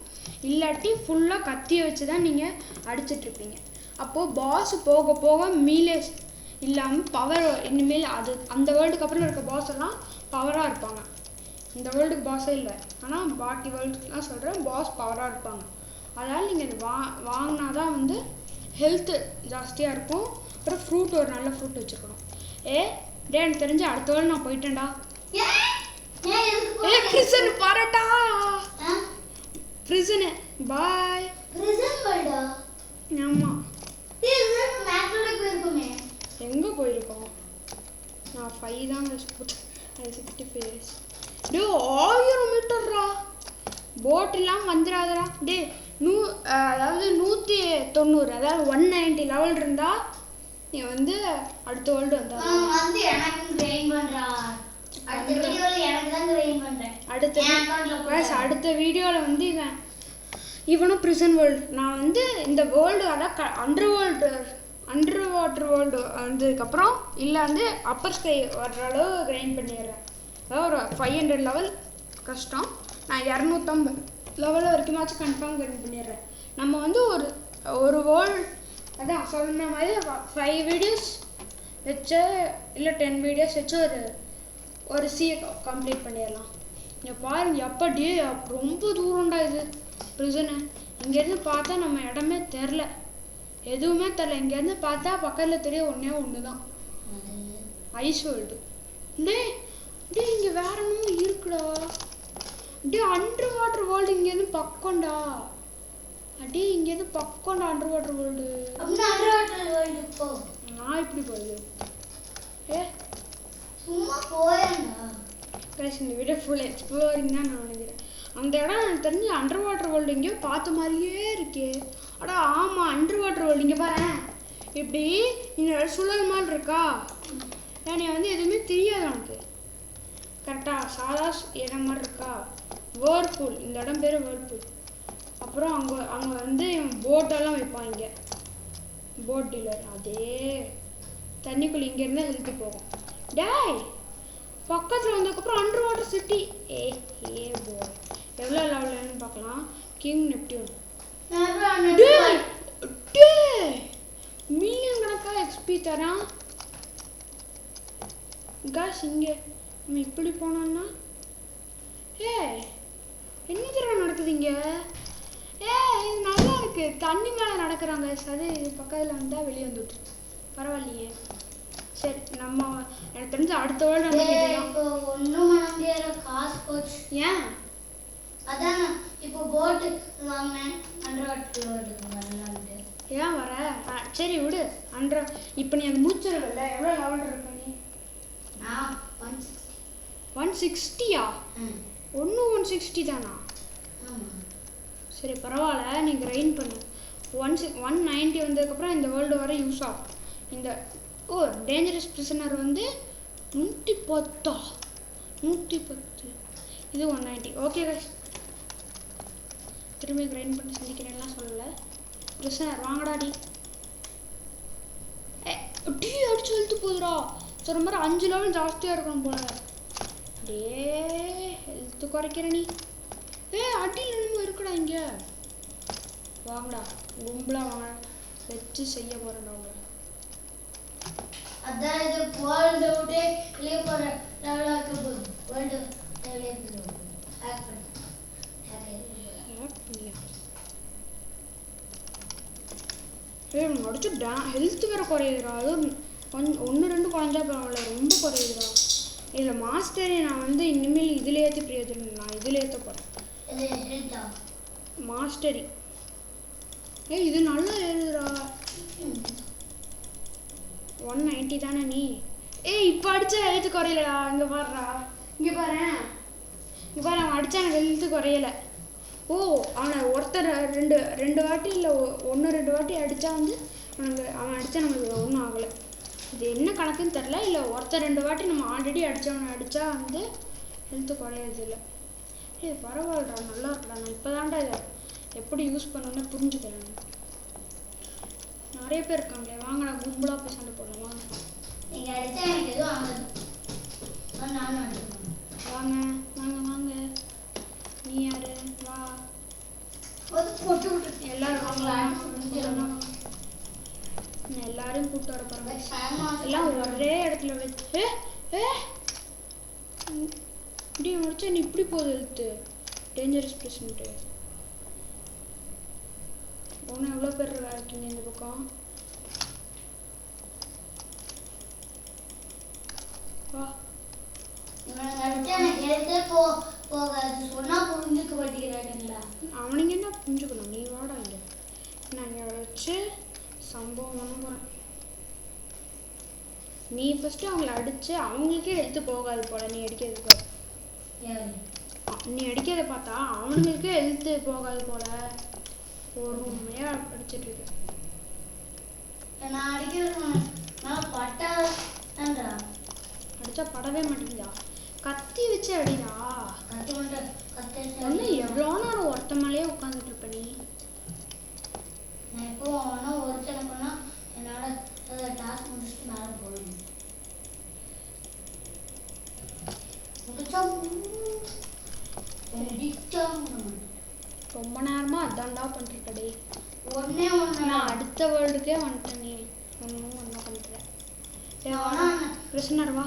இல்லாட்டி ஃபுல்லாக கத்தியை வச்சு தான் நீங்கள் அடிச்சிட்ருப்பீங்க. அப்போது பாஸ் போக போக மீலே இல்லாமல் பவர் இனிமேல் அது அந்த வேர்ல்டுக்கு அப்புறம் இருக்க பாஸ் எல்லாம் பவராக இருப்பாங்க. இந்த வேர்ல்டுக்கு பாஸே இல்லை, ஆனால் பாக்கி வேர்ல்டுக்குலாம் சொல்கிறேன் பாஸ் பவராக இருப்பாங்க. அதனால் நீங்கள் இது வாங்கினா தான் வந்து ஹெல்த்து ஜாஸ்தியாக இருக்கும். அப்புறம் ஃப்ரூட் ஒரு நல்ல ஃப்ரூட் வச்சுருக்கணும். டே எனக்கு தெரிஞ்சு அடுத்த வேர்ல்டு நான் போயிட்டேன்டா. பிரிசன் பாரட்டா. பிரிசன் பாய். பிரிசன் வேர்ல்டா? ஆமா. மேக்ரோக்கு போயிருக்கோமே. எங்க போயிருக்கோம்? நான் 5 தான் போட்டேன். 65 இயர்ஸ். டே 1000 மீட்டர்ரா. போட் எல்லாம் வந்துடாதடா. டே அதாவது 190 அதாவது 190 லெவல் இருந்தா நீ வந்து அடுத்த வேர்ல்டு வந்தா வந்து எனக்கு ட்ரெயின் பண்றா. அடுத்த வீடியோல எனக்கு தான் ட்ரெயின் பண்றேன். அடுத்த வீடியோல வந்து இவனும் பிரிசன் வேர்ல்டு. நான் வந்து இந்த வேர்ல்டு அதான் அண்டர் வாட்டர் வேர்ல்டு வந்ததுக்கப்புறம் இல்லை வந்து அப்பர் ஸ்கை வர்ற அளவு கிரைண்ட் பண்ணிடுறேன். அதாவது ஒரு 500 லெவல் கஷ்டம். நான் 250 லெவலில் வரைக்குமாச்சும் கன்ஃபார்ம் கிரைண்ட் பண்ணிடுறேன். நம்ம வந்து ஒரு வேர்ல்டு அதான் சொன்ன மாதிரி 5 வீடியோஸ் வச்சு இல்லை 10 வீடியோஸ் வச்சு ஒரு சிஏ கம்ப்ளீட் பண்ணிடலாம். இங்கே பாருங்க எப்படி ரொம்ப தூரம்டா இது ப்ரிசனு. இங்கேருந்து பார்த்தா நம்ம இடமே தெரில, எதுவுமே தெரில. இங்கேருந்து பார்த்தா பக்கத்தில் தெரிய ஒன்று தான் ஐஸ் வேர்ல்டு. டே இங்கே வேற என்னமோ இருக்குடா. டே அண்டர் வாட்டர் வேர்ல்டு இங்கேருந்து பக்கம்டா. அடே இங்கேருந்து பக்கம்டா அண்டர் வாட்டர் வேர்ல்டு. நான் இப்படி போகுது. சும்மா போயேன்டா. கைஸ் இந்த வீடியோ ஃபுல் எக்ஸ்ப்ளோரிங் தான் நான் நினைக்கிறேன். அந்த இடம் எனக்கு தெரிஞ்சு அண்டர் வாட்டர் வேர்ல்டு எங்கேயோ பார்த்த மாதிரியே இருக்கே. அடா ஆமாம் அண்டர் வாட்டர் வேர்ல்டு. இங்கே பாரு இப்படி இந்த சுழல் மாதிரி இருக்கா. எனக்கு வந்து எதுவுமே தெரியாது உனக்கு கரெக்டாக. சாதா இடம் மாதிரி இருக்கா. வேர்ல்பூல், இந்த இடம் பேர் வேர்ல்பூல். அப்புறம் அங்கே வந்து போட்டெல்லாம் வைப்பான். இங்கே போட் டீலர். அதே தண்ணிக்குள்ளே இங்கேருந்து ஹெல்த்தி போகும். டேய் பக்கத்தில் வந்ததுக்கப்புறம் அண்டர் வாட்டர் சிட்டி. போ எவ்வளோ லெவல்னு பார்க்கலாம். King Neptune. மில்லியன் கணக்காக எக்ஸ்பி தரான் காஸ். இங்கே நம்ம இப்படி போனோம்னா என்ன தடவை நடக்குது இங்கே? இது நல்லா இருக்கு. தண்ணி மேலே நடக்கிறாங்க. அது இது பக்கத்தில் வந்தால் வெளியே வந்துட்டு பரவாயில்லையே. சரி நம்ம எனக்கு தெரிஞ்ச அடுத்த வேர்ல்டு இப்போ ஒன்றும் பண்ண முடியாத காசு போச்சு. ஏன்? அதான் இப்போ போட்டு வாங்கினேன் அண்டர் வாட்டர் வேர்ல்டு. ஏன் வர? சரி விடு. இப்போ நீ அது முடிச்சிருக்கல. எவ்வளோ லெவல் இருக்க நீ? 160யா? 160 தானா? சரி பரவாயில்ல, நீ கிரைண்ட் பண்ணு. 190 வந்ததுக்கப்புறம் இந்த வேர்ல்டு வர யூஸ் ஆகும். இந்த டேஞ்சரஸ் பிரிசனர் வந்து 110 இது 190. ஓகே கைஸ், திரும்பி கிரைண்ட் பண்ணி செஞ்சுக்கிறேன்லாம் சொல்லலை. பிரிசனர் வாங்கடாடி. டீ அடிச்சு எழுத்து போகுதுடா. சொல்கிற மாதிரி 5 லெவல் ஜாஸ்தியாக இருக்கணும் போல. ஹெல்த்து குறைக்கிற நீ. அடியில் என்னமோ இருக்குடா இங்கே. வாங்கடா கும்பலாக வாங்க வச்சு செய்ய போகிறேன்டா உங்களை. அதான் இது வேர்ல்டு விட்டே வெளியே போகிற லெவலாக இருக்க போகுது. வேர்ல்டு லெவலே ஹேக் பண்ணி அடிச்சு ஹெல்த் வேறு குறையுதுடா. அதுவும் கொஞ்சம் 1-2 குறைஞ்சா பரவாயில்ல, ரொம்ப குறையுதுடா. இதில் மாஸ்டரே நான் வந்து இனிமேல் இதில் ஏற்றி பிரயோஜனம், நான் இதில் ஏற்ற போகிறேன் மாஸ்டரி. இது நல்லா எழுதுடா. 190 தானே நீ? இப்போ அடித்தா ஹெல்த்து குறையலடா. இங்கே பாருடா, இங்கே பாரு, இங்கே பாரு, அவன் அடித்தா எனக்கு ஹெல்த்து குறையலை. ஓ அவனை ஒருத்தர் ரெண்டு வாட்டி இல்லை 1-2 வாட்டி அடித்தா வந்து அவன் அடித்தா நம்மளுக்கு ஒன்றும் ஆகலை. இது என்ன கணக்குன்னு தெரில. இல்லை ஒருத்தர் 2 வாட்டி நம்ம ஆல்ரெடி அடித்தவனை அடித்தா வந்து ஹெல்த்து குறையிறது இல்லை. பரவாயில்லடா, நல்லா இருக்குடா. நான் இப்போ தான்டா இதை எப்படி யூஸ் பண்ணணும்னு புரிஞ்சுக்கிறேன். நிறைய பேர் இருக்காங்களே, வாங்கடா கும்பலாக போய் சண்டை போடலாமா? நீங்கள் அடித்தா எனக்கு எதுவும் ஆகுது. நானும் அடிக்கணும். வாங்க வாங்க வாங்க. நீ யாரு? வா போட்டு விட்டு எல்லாரும் வாங்கலாம். எல்லாரையும் கூப்பிட்டு வர போகிறேன். எல்லாம் ஒரே இடத்துல வச்சு இப்படி முடிச்சா நீ இப்படி போகுது எழுத்து. டேஞ்சரஸ் பிரசன்ட்டு ஒன்றும் எவ்வளோ பேர் இருக்கீங்க இந்த பக்கம்? வா அவனுங்க என்ன புரிஞ்சுக்கணும். நீ வாடா இங்கே. நான் இங்கே வச்சு சம்பவம் பண்ண போகிறேன். நீ ஃபஸ்ட்டு அவங்கள அடித்து அவங்களுக்கே எடுத்து போகாது போல. நீ அடிக்கிறது போல, நீ அடிக்கிறத பார்த்தா அவனுங்களுக்கே எழுத்து போகாது போல. ஒரு உண்மையாக அடிச்சிட்டு இருக்கு. நான் அடிக்கிறது அடித்தா படவே மாட்டேங்குதா? கத்தி வச்சு அடிடா. ஒன்று எவ்வளோ நேரம் ஒருத்த மேலேயே உட்காந்துட்டு இருப்ப நீ? நான் எப்போ ஒருத்தனை பண்ணா என்னால் டாஸ்க் முடிச்சுட்டு மேலே போகணும். ரொம்ப நேரமாக அதான்டா பண்ணிருக்கடே. ஒன்றே நான் அடுத்த வேர்ல்டுக்கே வந்துட்டேன். நீ ஒன்றும் ஒன்றா பண்ணுறேன். கிருஷ்ணர் வா,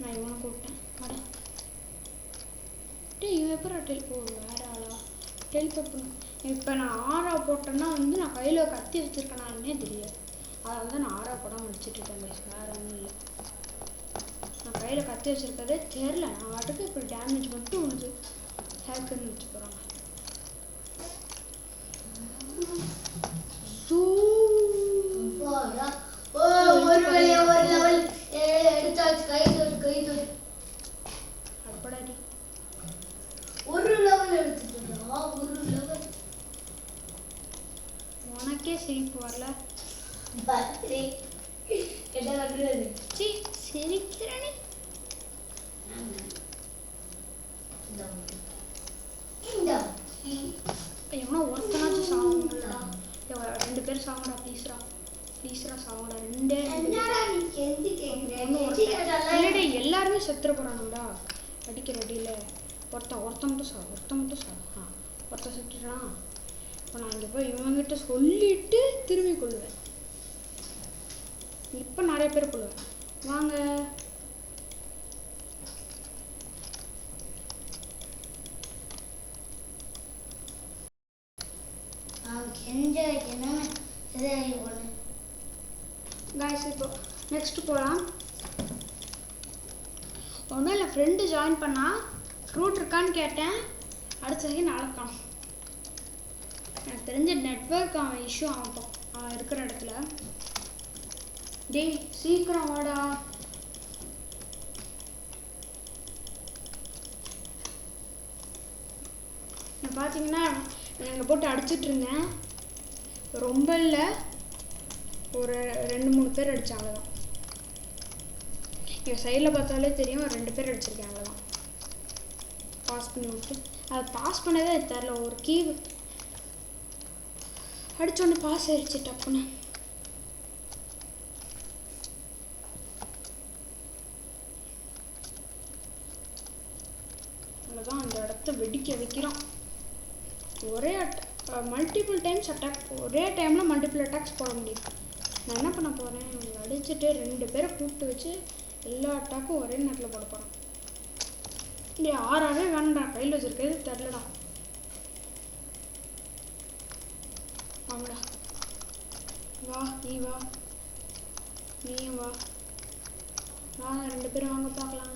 நான் இவனை கூப்பிட்டேன். வாடா டே. இவன் எப்போ வேற ஆளா டெலிபோர்ட் பண்ண? இப்போ நான் 6 போட்டேன்னா வந்து நான் கையில் கத்தி வச்சுருக்கேனான்னே தெரியாது. அதனால தான் நான் 6 போடாமல் அடிச்சுட்டு இருக்கேன். வேறு ஒன்றும் இல்லை. நான் கையில் கத்தி வச்சுருக்கதே தெரில. நான் வாட்டுக்கு இப்போ டேமேஜ் மட்டும் வந்து ஹேக்குன்னு வச்சு போகிறாங்க. அப்படாடி ஒரு லெவல் எடுத்துட்டா. ஒரு லெவல் உனக்கே சிரிப்பு வரல. பர்த்டே என்ன பண்ணுறது? சிரிக்கிறனே. எவனோ ஒருத்தனாச்சும் சாவுங்களா? 2 பேர் சாவடா. ப்ளீஸ்ரா சாவடா. 2 இல்லடே, எல்லாருமே செத்துற போகிறானுங்கடா அடிக்கிற அடியில். ஒருத்தன் மட்டும் சாவு. ஒருத்தன் செத்துட்டான். இப்போ நான் இங்கே போய் இவங்கிட்ட சொல்லிட்டு திரும்பி கொள்ளுவேன். இப்போ நிறைய பேர் கொள்ளுவேன். வாங்க गाइस இப்போ நெக்ஸ்ட் போகலாம். ஒன்றும் இல்லை, ஃப்ரெண்டு ஜாயின் பண்ணா ஃப்ரூட் இருக்கான்னு கேட்டேன். அடுத்த செகண்ட் நடக்கான். எனக்கு தெரிஞ்ச நெட்வொர்க் அவன் இஷ்யூ அவன் இருக்கிற இடத்துல. டேய் சீக்கிரம் வாடா. நான் பார்த்தீங்கன்னா அங்கே போட்டு அடிச்சிட்டு இருந்தேன். ரொம்ப இல்லை, ஒரு 2-3 பேர் அடித்தாங்க தான். எங்கள் சைடில் பார்த்தாலே தெரியும் 2 பேர் அடிச்சிருக்காங்க தான். பாஸ் பண்ணி விட்டு அதை பாஸ் பண்ணதே தெரில. ஒரு கீ அடித்தோடனே பாஸ் ஆயிடுச்சு டப்புன்னு. அவ்வளோதான், அந்த இடத்த வெடிக்க வைக்கிறான். ஒரே அட்டை. மல்டிபிள் டைம்ஸ் அட்டாக் ஒரே டைமில் மல்டிபிள் அட்டாக்ஸ் போட முடியும். நான் என்ன பண்ண போகிறேன், இவங்க அடிச்சுட்டு 2 பேரை கூப்பிட்டு வச்சு எல்லா அட்டாக்கும் ஒரே நேரத்தில் போட போகிறேன். இல்லையா 6 வேணும்டா, கையில் வச்சுருக்கிறது தெரிலடா. வாங்கடா, வா நீ வா, நீயும் வா, வாங்க 2 பேரும் வாங்க பார்க்கலாம்.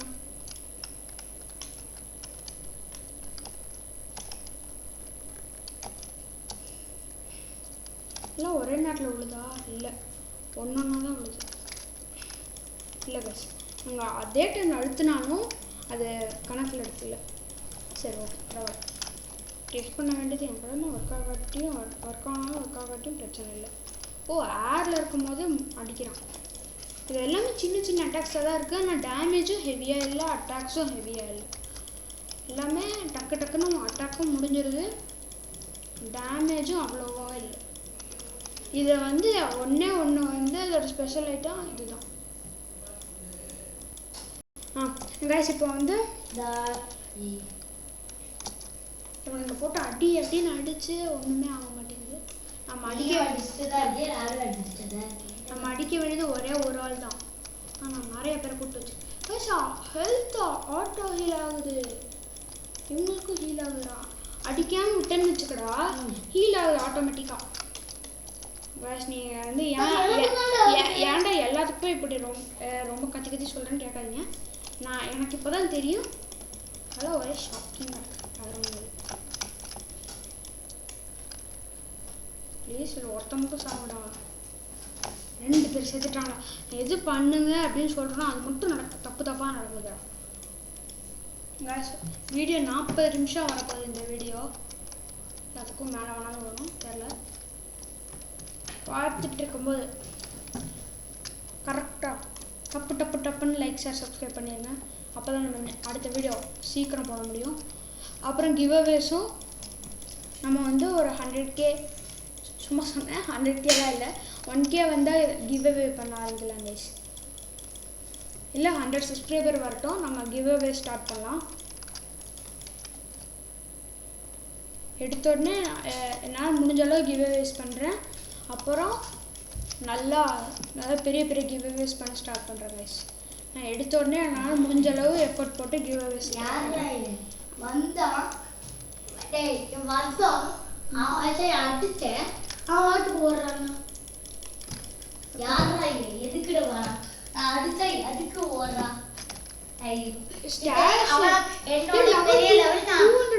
எல்லாம் ஒரே நேரத்தில் விழுதா? இல்லை, ஒன்றா தான் விழுது. இல்லை பஸ் நாங்கள் அதே டைம் அழுத்தினாலும் அது கணக்கில் எடுக்கல. சரி ஓகே, பரவாயில்ல. டெஸ்ட் பண்ண வேண்டியது என் படமா ஒர்க் ஆகாட்டியும் ஒர்க் ஆனாலும் ஒர்க் ஆகாட்டியும் பிரச்சனை இல்லை. ஓ, ஏரில் இருக்கும் போது அடிக்கிறான். இது எல்லாமே சின்ன சின்ன அட்டாக்ஸாக தான் இருக்குது. ஆனால் டேமேஜும் ஹெவியாக இல்லை, அட்டாக்ஸும் ஹெவியாக இல்லை. எல்லாமே டக்கு டக்குன்னு அட்டாக்கும் முடிஞ்சிருது, டேமேஜும் அவ்வளோவா இல்லை. இதை வந்து ஒன்று வந்து அதோட ஸ்பெஷல் ஐட்டம் இதுதான். கைஸ் இப்போ வந்து இவனுக்கு போட்டு அடின்னு அடித்து ஒன்றுமே ஆக மாட்டேங்குது. நம்ம அடிக்க வேண்டியது ஒரே ஒரு ஆள் தான். ஆனால் நிறைய பேரை கூப்பிட்டு வச்சு கைஸ் ஹெல்த் ஆட்டோ ஹீல் ஆகுது. இவங்களுக்கும் ஹீல் ஆகுதுடா. அடிக்காமல் விட்டேன்னு வச்சுக்கடா, ஹீல் ஆகுது ஆட்டோமேட்டிக்காக. பஸ் நீங்கள் வந்து ஏன்டா எல்லாத்துக்கும் இப்படி ரொம்ப கத்தி சொல்கிறேன்னு கேட்காதீங்க. எனக்கு இப்போ தான் தெரியும். அதெல்லாம் ஒரே ஷாக்கிங்காக இருக்குது. அதெல்லாம் ப்ளீஸ் ஒருத்த மட்டும் சாப்பிடா. 2 பேர் செத்துட்டாங்களா? எது பண்ணுங்க அப்படின்னு சொல்கிறோம், அது மட்டும் தப்பாக நடக்குதுடா. வீடியோ 40 நிமிஷம் வரப்போகுது. இந்த வீடியோ அதுக்கும் மேலே வேணாலும் வரும் தெரில. பார்த்துட்டு இருக்கும்போது கரெக்டாக டப்புன்னு லைக் ஷேர் சப்ஸ்கிரைப் பண்ணிடுங்க. அப்போ தான் நம்ம அடுத்த வீடியோ சீக்கிரம் போட முடியும். அப்புறம் கிவ் அவேஸும் நம்ம வந்து ஒரு 100K, சும்மா சொன்னேன் 100Kலாம் இல்லை, 1K வந்தால் கிவ் அவே பண்ண ஆரம்பிக்கலாம் கைஸ். இல்லை 100 சப்ஸ்கிரைபர் வரட்டும், நம்ம கிவ் அவே ஸ்டார்ட் பண்ணலாம். எடுத்த உடனே என்னால் முடிஞ்ச அளவு கிவ் அவேஸ் பண்ணுறேன். அப்புறம் நல்லா பெரிய கிவ் அவேஸ் பண்ண ஸ்டார்ட் பண்ணுறேன் கைஸ். நான் எடுத்த உடனே என்னால் முடிஞ்ச அளவு எஃபர்ட் போட்டு கிவ் அவேஸ்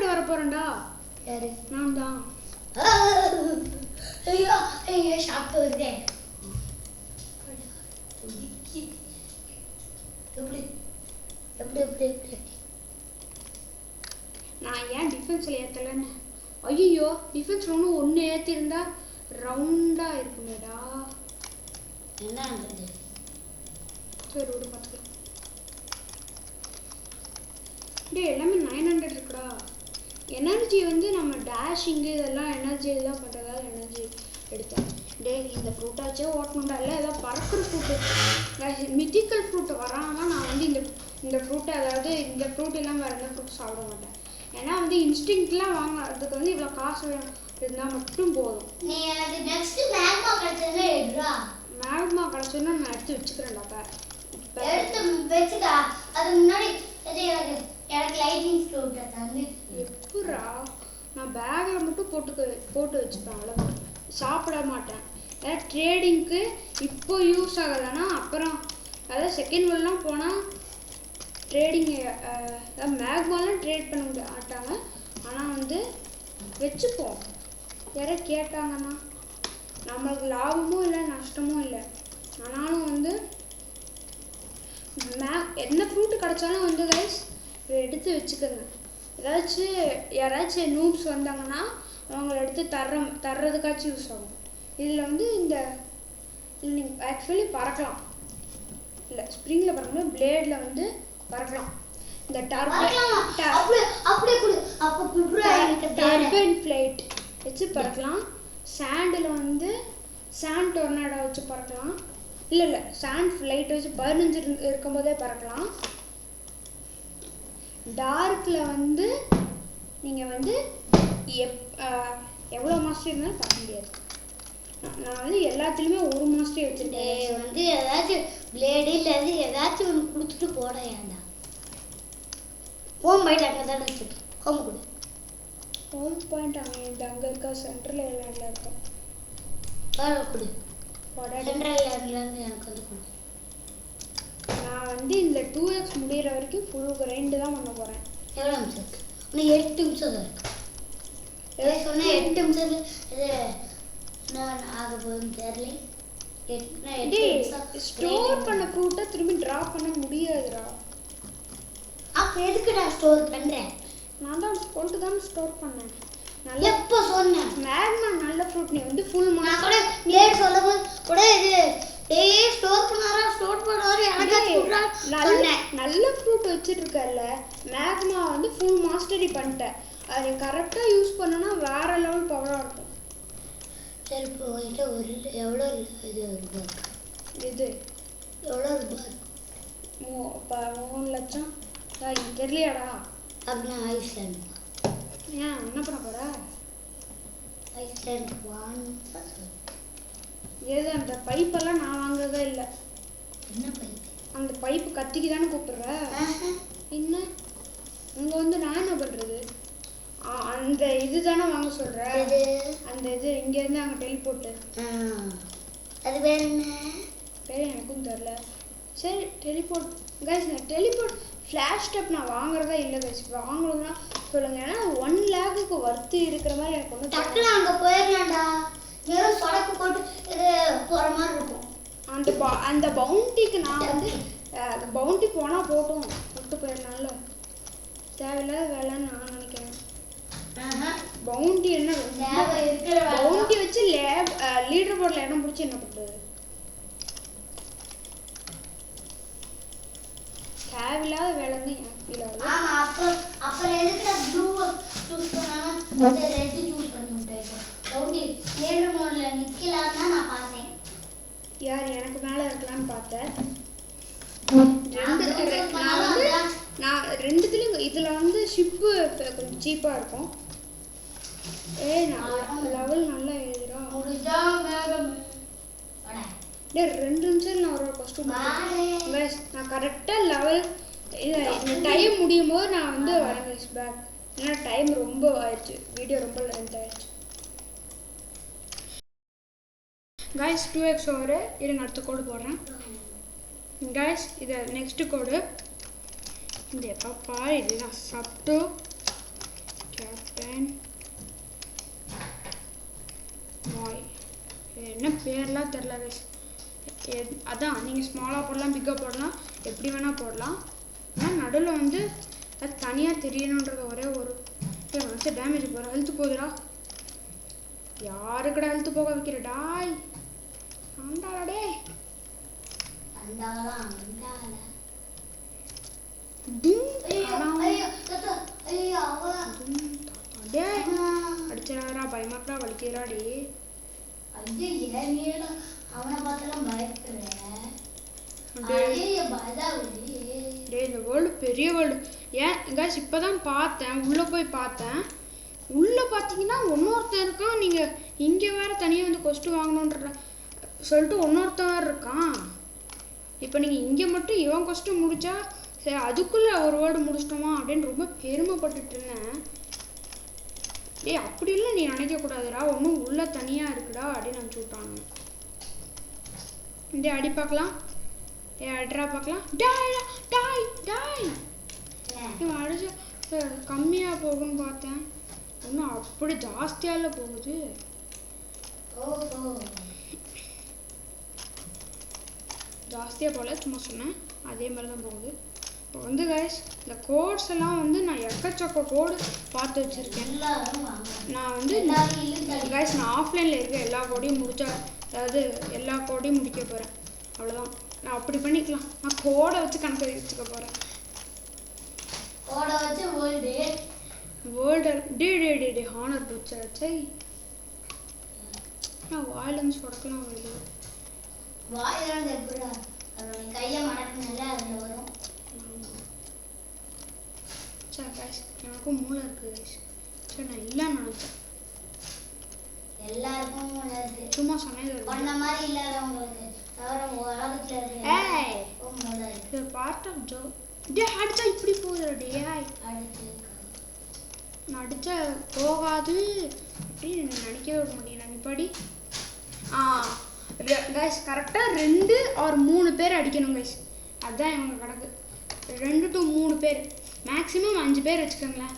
வர போறேன்டா. நான் தான் சாப்பிட்டு வருதேன். நான் ஏன் டிஃபென்ஸில் ஏற்றலைன்னு, ஐயோ டிஃபென்ஸில் ஒன்று ஏற்றிருந்தா ரவுண்டாக இருக்குமேடா. என்னன்றது சரி ஒரு பார்த்துக்கலாம். டே எல்லாமே 900 இருக்குடா. எனர்ஜி வந்து நம்ம டேஷிங்கு இதெல்லாம் எனர்ஜி இதெல்லாம் பண்ணுறதால எனர்ஜி எடுத்தேன். டே இந்த ஃப்ரூட்டாச்சே ஓட்டணுண்டா. இல்லை ஏதாவது பறக்கிற ஃப்ரூட்டு, மித்திக்கல் ஃப்ரூட்டு வராங்கன்னா நான் வந்து இந்த ஃப்ரூட்டை, அதாவது இந்த ஃப்ரூட் இல்லாமல் வேறு எந்த ஃப்ரூட் சாப்பிட மாட்டேன். ஏன்னா வந்து இன்ஸ்டிங்க்ட்லாம் வாங்குறதுக்கு வந்து இவ்வளோ காசு இருந்தால் மட்டும் போதும். நீ எனக்கு நெக்ஸ்ட் மேக்மா கிடைச்சதுன்னா எடுறா. மேக்மா கிடைச்சதுன்னா நான் எடுத்து வச்சுக்கிறேன்டா. எடுத்து வச்சுக்கா. அது முன்னாடி எனக்கு லைட்டிங் ஃப்ரூட்டை தந்து எப்படா நான் பேக்கில் மட்டும் போட்டு வச்சுப்பேன். அவ்வளோதான், சாப்பிட மாட்டேன். ஏதாவது ட்ரேடிங்க்கு இப்போ யூஸ் ஆகலைன்னா அப்புறம் அதாவது செகண்ட் வேர்ல்ட்லாம் போனால் ட்ரேடிங் மேக்மாலாம் ட்ரேட் பண்ண மாட்டாங்க. ஆனால் வந்து வச்சுப்போம். யாராவது கேட்டாங்கன்னா நம்மளுக்கு லாபமும் இல்லை நஷ்டமும் இல்லை. ஆனாலும் வந்து என்ன ஃப்ரூட்டு கிடைச்சாலும் வந்து கைஸ் எடுத்து வச்சுக்கோங்க. யாராச்சும் நூப்ஸ் வந்தாங்கன்னா அவங்கள எடுத்து தர்றதுக்காச்சும் யூஸ் ஆகும். இதில் வந்து நீங்கள் ஆக்சுவலி பறக்கலாம். இல்லை ஸ்ப்ரிங்கில் பறக்கணும், பிளேடில் வந்து பறக்கலாம். இந்த டர்பன் ஃப்ளைட் வச்சு பறக்கலாம். சாண்டில் வந்து சாண்ட் டொர்னாடோ வச்சு பறக்கலாம். இல்லை சாண்ட் ஃப்ளைட் வச்சு 15 இருக்கும்போதே பறக்கலாம். டார்க்கில் வந்து நீங்கள் வந்து எவ்வளோ மாஸ்டர் இருந்தாலும் பார்க்க முடியாது. நான் வந்து எல்லாத்துலேயுமே ஒரு மாஸ்டர் வச்சுருக்கேன். வந்து ஏதாச்சும் பிளேடு இல்லை ஏதாச்சும் ஒன்று கொடுத்துட்டு போட ஏன்டா. ஹோம் பாயிண்ட் அங்கே தானே வச்சுருக்கேன். ஹோம் கொடு. ஹோம் பாயிண்ட் அங்கே இருக்கா, சென்ட்ரல் ஐலாண்டில் இருக்கும். கொடு. சென்ட்ரல் ஐலாண்ட்லேருந்து எனக்கு வந்து கொடு. நான் வந்து இந்த 2x முடிகிற வரைக்கும் ஃபுல் கிரைண்டு தான் பண்ண போகிறேன். எவ்வளோ நிமிஷம் இருக்கு? இன்னும் 8 நிமிஷம் தான் இருக்கு. எதை சொன்னேன் 8 நிமிஷம் இது நான் ஆக போகுதுன்னு தெரியல. ஸ்டோர் பண்ண ஃப்ரூட்டை திரும்பி ட்ராப் பண்ண முடியாதுடா. அப்போ எதுக்கு நான் ஸ்டோர் பண்ணுறேன்? நான் தான் கொண்டு தான் ஸ்டோர் பண்ணேன். நல்ல எப்போ சொன்னேன்? மேக்மா நல்ல ஃப்ரூட். நீ வந்து ஃபுல் நான் கூட லேட் சொல்லும்போது கூட இது டேய் ஸ்டோர் பண்ணாரா எனக்கு நல்ல ஃப்ரூட் வச்சுட்டு இருக்கல. மேக்மா வந்து ஃபுல் மாஸ்டரி பண்ணிட்டேன். அது கரெக்டாக யூஸ் பண்ணனா வேற லெவல் பவராக இருக்கும். சரி இப்போ ஒரு எவ்வளோ இது ரூபாய்? இது எவ்வளோ ரூபாய்? 3 லட்சம். தெரியலையாடா? அப்படின்னா ஐஸ்லாண்ட். ஏன் என்ன பண்ண போற? ஐஸ்லாண்ட் ஏது அந்த பைப்பெல்லாம் நான் வாங்குறதே இல்லை. என்ன பைப்? அந்த பைப்பு கத்திக்கு தானே கூப்பிடுற. என்ன உங்க வந்து நான் என்ன பண்றது? அந்த இது தானே வாங்க சொல்ற. அந்த இது இங்க இருந்து அங்க டெலிபோர்ட். அது பேர் என்ன? பேர் எனக்கும் தெரியல. சரி டெலிபோர்ட் கைஸ். நான் டெலிபோர்ட் ஃப்ளாஷ் ஸ்டெப் நான் வாங்குறதா இல்லை கைஸ். வாங்கணும்னா சொல்லுங்க. ஏன்னா 1 லேக்குக்கு வர்த்து இருக்கிற மாதிரி எனக்கு ஒன்று டக்குன்னு அங்கே போயிடலாம்டா. வெறும் சொடக்கு போட்டு இது போகிற மாதிரி இருக்கும். அந்த பவுண்டிக்கு நான் வந்து பவுண்டி போனால் போட்டோம் விட்டு போயிடலாம்ல. தேவையில்லாத வேலைன்னு நான் நினைக்கிறேன். பவுண்டி என்ன பவுண்டி வச்சு லீடர் போர்டில் இடம் பிடிச்சி என்ன பண்ணுறது? தேவையில்லாத வேலைன்னு எனக்கு ஃபீல் ஆகுது. அப்புறம் எதுக்கு நான் ப்ளூ சூஸ் பண்ணாலும் ரெட் சூஸ் பண்ணி விட்டேன். பவுண்டி லீடர் மோடில் நிற்கலான்னு தான் நான் பார்த்தேன். யார் எனக்கு மேலே இருக்கலான்னு பார்த்தேன். நான் ரெண்டுத்துலேயும் இதில் வந்து ஷிப்பு கொஞ்சம் சீப்பாக இருக்கும். லெவல் நல்லா எழுதுறா. 2 நிமிஷம் நான் ஒரு கொஸ்டின் நான் கரெக்டாக லெவல் இந்த டைம் முடியும் போது நான் வந்து வரேன் பேக். ஏன்னா டைம் ரொம்ப ஆயிடுச்சு. வீடியோ ரொம்ப லென்த் ஆயிடுச்சு. Guys 2x over. இருங்க அடுத்த கோடு போடுறேன். கைஸ் இது நெக்ஸ்ட் கோடு. இந்த பாப்பா இதுதான் சப்டோ கேப்டன் பாய். என்ன பேர்லாம் தெரில கைஸ். அதான் நீங்கள் ஸ்மாலாக போடலாம், பிக்காக போடலாம், எப்படி வேணால் போடலாம். ஆனால் நடுவில் வந்து அது தனியாக தெரியணுன்றது ஒரே ஒரு மனசு டேமேஜ் போகிற ஹெல்த்து போகுதுடா. யாருக்கடா ஹெல்த்து போக வைக்கிற டாய்? ஆண்டாடே அடிச்சாரா பயமாட்டா வலிக்கிறாடி. இந்த வேர்ல்டு பெரிய வேர்ல்டு. ஏன் கைஸ் இப்போதான் பார்த்தேன், உள்ளே போய் பார்த்தேன். உள்ளே பார்த்தீங்கன்னா இன்னொருத்தன் இருக்கான். நீங்கள் இங்கே வேறு தனியாக வந்து கொஸ்டின் வாங்கணுன்ற சொல்லிட்டு இன்னொருத்தன் இருக்கான். இப்போ நீங்கள் இங்கே மட்டும் இவன் கொஸ்டின் முடிச்சா சரி அதுக்குள்ளே ஒரு வேர்டு முடிச்சிட்டோமா அப்படின்னு ரொம்ப பெருமைப்பட்டுட்டு இருந்தேன். அப்படி இல்லை, நீ நினைக்கக்கூடாதுடா, ஒன்றும் உள்ளே தனியாக இருக்குடா அப்படின்னு நினச்சி விட்டாங்க. இந்த அடி பார்க்கலாம். அட்ரா பார்க்கலாம். டாய் டாய் டாய். இவன் அடிச்சா கம்மியாக போகுன்னு பார்த்தேன். ஒன்றும் அப்படி ஜாஸ்தியால போகுது. ஜாஸ்தியாக போகல, சும்மா சொன்னேன். அதே மாதிரி தான் போகுது. இப்போ வந்து கைஸ் இந்த கோட்ஸ் எல்லாம் வந்து நான் எக்கச்சக்க கோடு பார்த்து வச்சுருக்கேன். நான் வந்து கைஸ் நான் ஆஃப்லைனில் இருக்க எல்லா கோடையும் முடிச்சா, அதாவது எல்லா கோடையும் முடிக்க போகிறேன். அவ்வளோதான். நான் அப்படி பண்ணிக்கலாம். நான் கோடை வச்சு கணக்கு வச்சுக்க போகிறேன். வேர்ல்டு டே ஹானர் போச்சாச்சே. நான் வாயிலேருந்து சொடக்கலாம் வருது. எனக்கும் மூளை இருக்குது. சரி நான் இல்லைன்னு நினச்சேன். சும்மா சமையல் பண்ண மாதிரி இல்லாதவங்களுக்கு தவிர உலகத்துல ஏய் இது பார்ட் ஆஃப் ஜோ டே அடிச்சா இப்படி போகுதுடி ஏய் நான் அடிச்சா போகாது அப்படின்னு நினைக்கவே விட மாட்டேன் நான் இப்படி கைஸ் கரெக்டாக 2 or 3 பேர் அடிக்கணும் கைஸ் அதுதான் இவங்க கணக்கு 2 to 3 பேர் மேக்ஸிமம் 5 பேர் வச்சுக்கோங்களேன்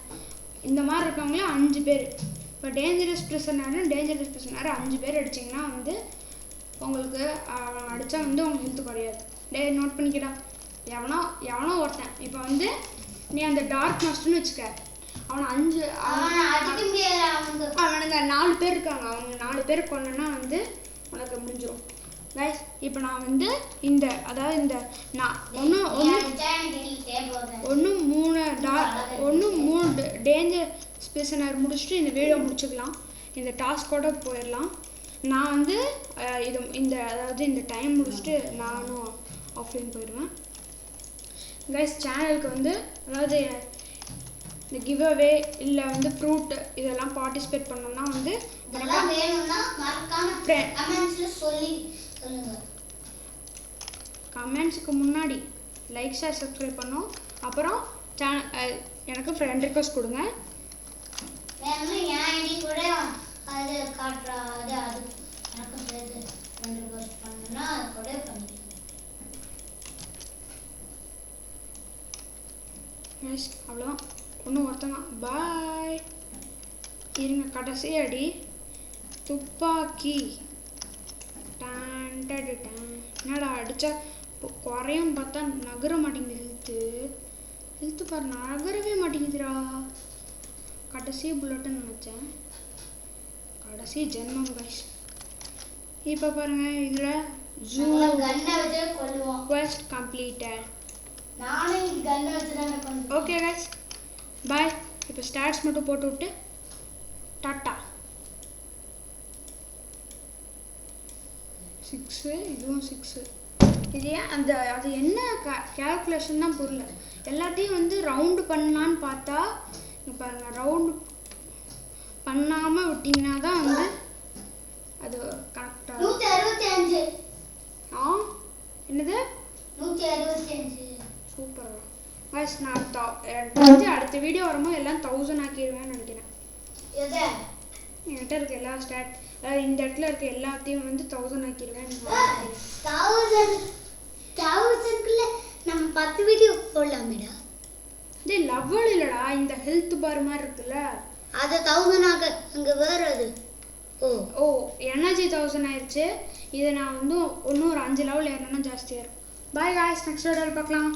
இந்த மாதிரி இருக்கவங்களே 5 பேர் இப்போ டேஞ்சரஸ் பிரிசனர் 5 பேர் அடிச்சிங்கன்னா வந்து உங்களுக்கு அடித்தா வந்து உங்களுக்கு ஹெல்த் குறையாது நோட் பண்ணிக்கடா எவனோ ஒருத்தன் இப்போ வந்து நீ அந்த டார்க் மாஸ்டர்னு வச்சுக்க அவனை 5 அவனுங்க 4 பேர் இருக்காங்க அவங்க 4 பேர் கொண்டனா வந்து உனக்கு முடிஞ்சிடும் கைஸ் இப்போ நான் வந்து இந்த அதாவது இந்த நான் ஒன்று 3 டேஞ்சர் ஸ்பெஷனர் முடிச்சுட்டு இந்த வீடியோ முடிச்சுக்கலாம் இந்த டாஸ்கோட போயிடலாம் நான் வந்து அதாவது இந்த டைம் முடிச்சுட்டு நானும் ஆஃப்லைன் போயிடுவேன் கைஸ் சேனலுக்கு வந்து அதாவது இந்த கிவ் அவே இல்லை வந்து ஃப்ரூட் இதெல்லாம் பார்ட்டிசிபேட் பண்ணோம்னா வந்து கமெண்ட்ஸுக்கு முன்னாடி லைக் ஷேர் சப்ஸ்கிரைப் பண்ணோம் அப்புறம் எனக்கு ஃப்ரெண்ட் ரிக்வெஸ்ட் கொடுங்க அவ்வளோதான் ஒன்றும் ஒருத்தங்க பாய் இருங்க கடைசி அடி துப்பாக்கி என்னடா அடித்தா குறையும் பார்த்தா நகர மாட்டேங்குது ஹெல்த்து பாரு நகரவே மாட்டேங்குதுடா கடைசி புல்லட்டுன்னு நினச்சேன் கடைசி ஜென்மம் கைஸ் இப்போ பாருங்க இதில் ஜூ quest completed okay guys bye இப்போ ஸ்டார்ட்ஸ் மட்டும் போட்டு விட்டு டாட்டா 6 இதுவும் 6 இது ஏன் அது என்ன கேல்குலேஷன் தான் புரியல எல்லாத்தையும் வந்து ரவுண்டு பண்ணலான்னு பார்த்தா இங்கே பாருங்கள் ரவுண்டு பண்ணாமல் விட்டிங்கன்னா தான் வந்து அது கரெக்டாக 165 என்னது 165 சூப்பர் கைஸ் நான் வந்து அடுத்த வீடியோ வரும்போது எல்லாம் 1000 ஆக்கிடுவேன்னு நினைக்கிறேன் என்கிட்ட இருக்க எல்லா இந்த இடத்துல இருக்க எல்லாத்தையும் வந்து 1000 ஆக்கிடுவேன் 1000க்குள்ள நம்ம 10 வீடியோ போடலாமேடா டேய் லெவல் இல்லடா இந்த ஹெல்த் பார் மாதிரி இருக்குல்ல அது 1000 ஆக அங்க வேற அது ஓ எனர்ஜி 1000 ஆயிருச்சு இதை நான் வந்து இன்னும் ஒரு 5 லெவல் ஏறணும்னா ஜாஸ்தியாக இருக்கும் பாய் காய்ஸ் நெக்ஸ்ட் வீடியோவில் பார்க்கலாம்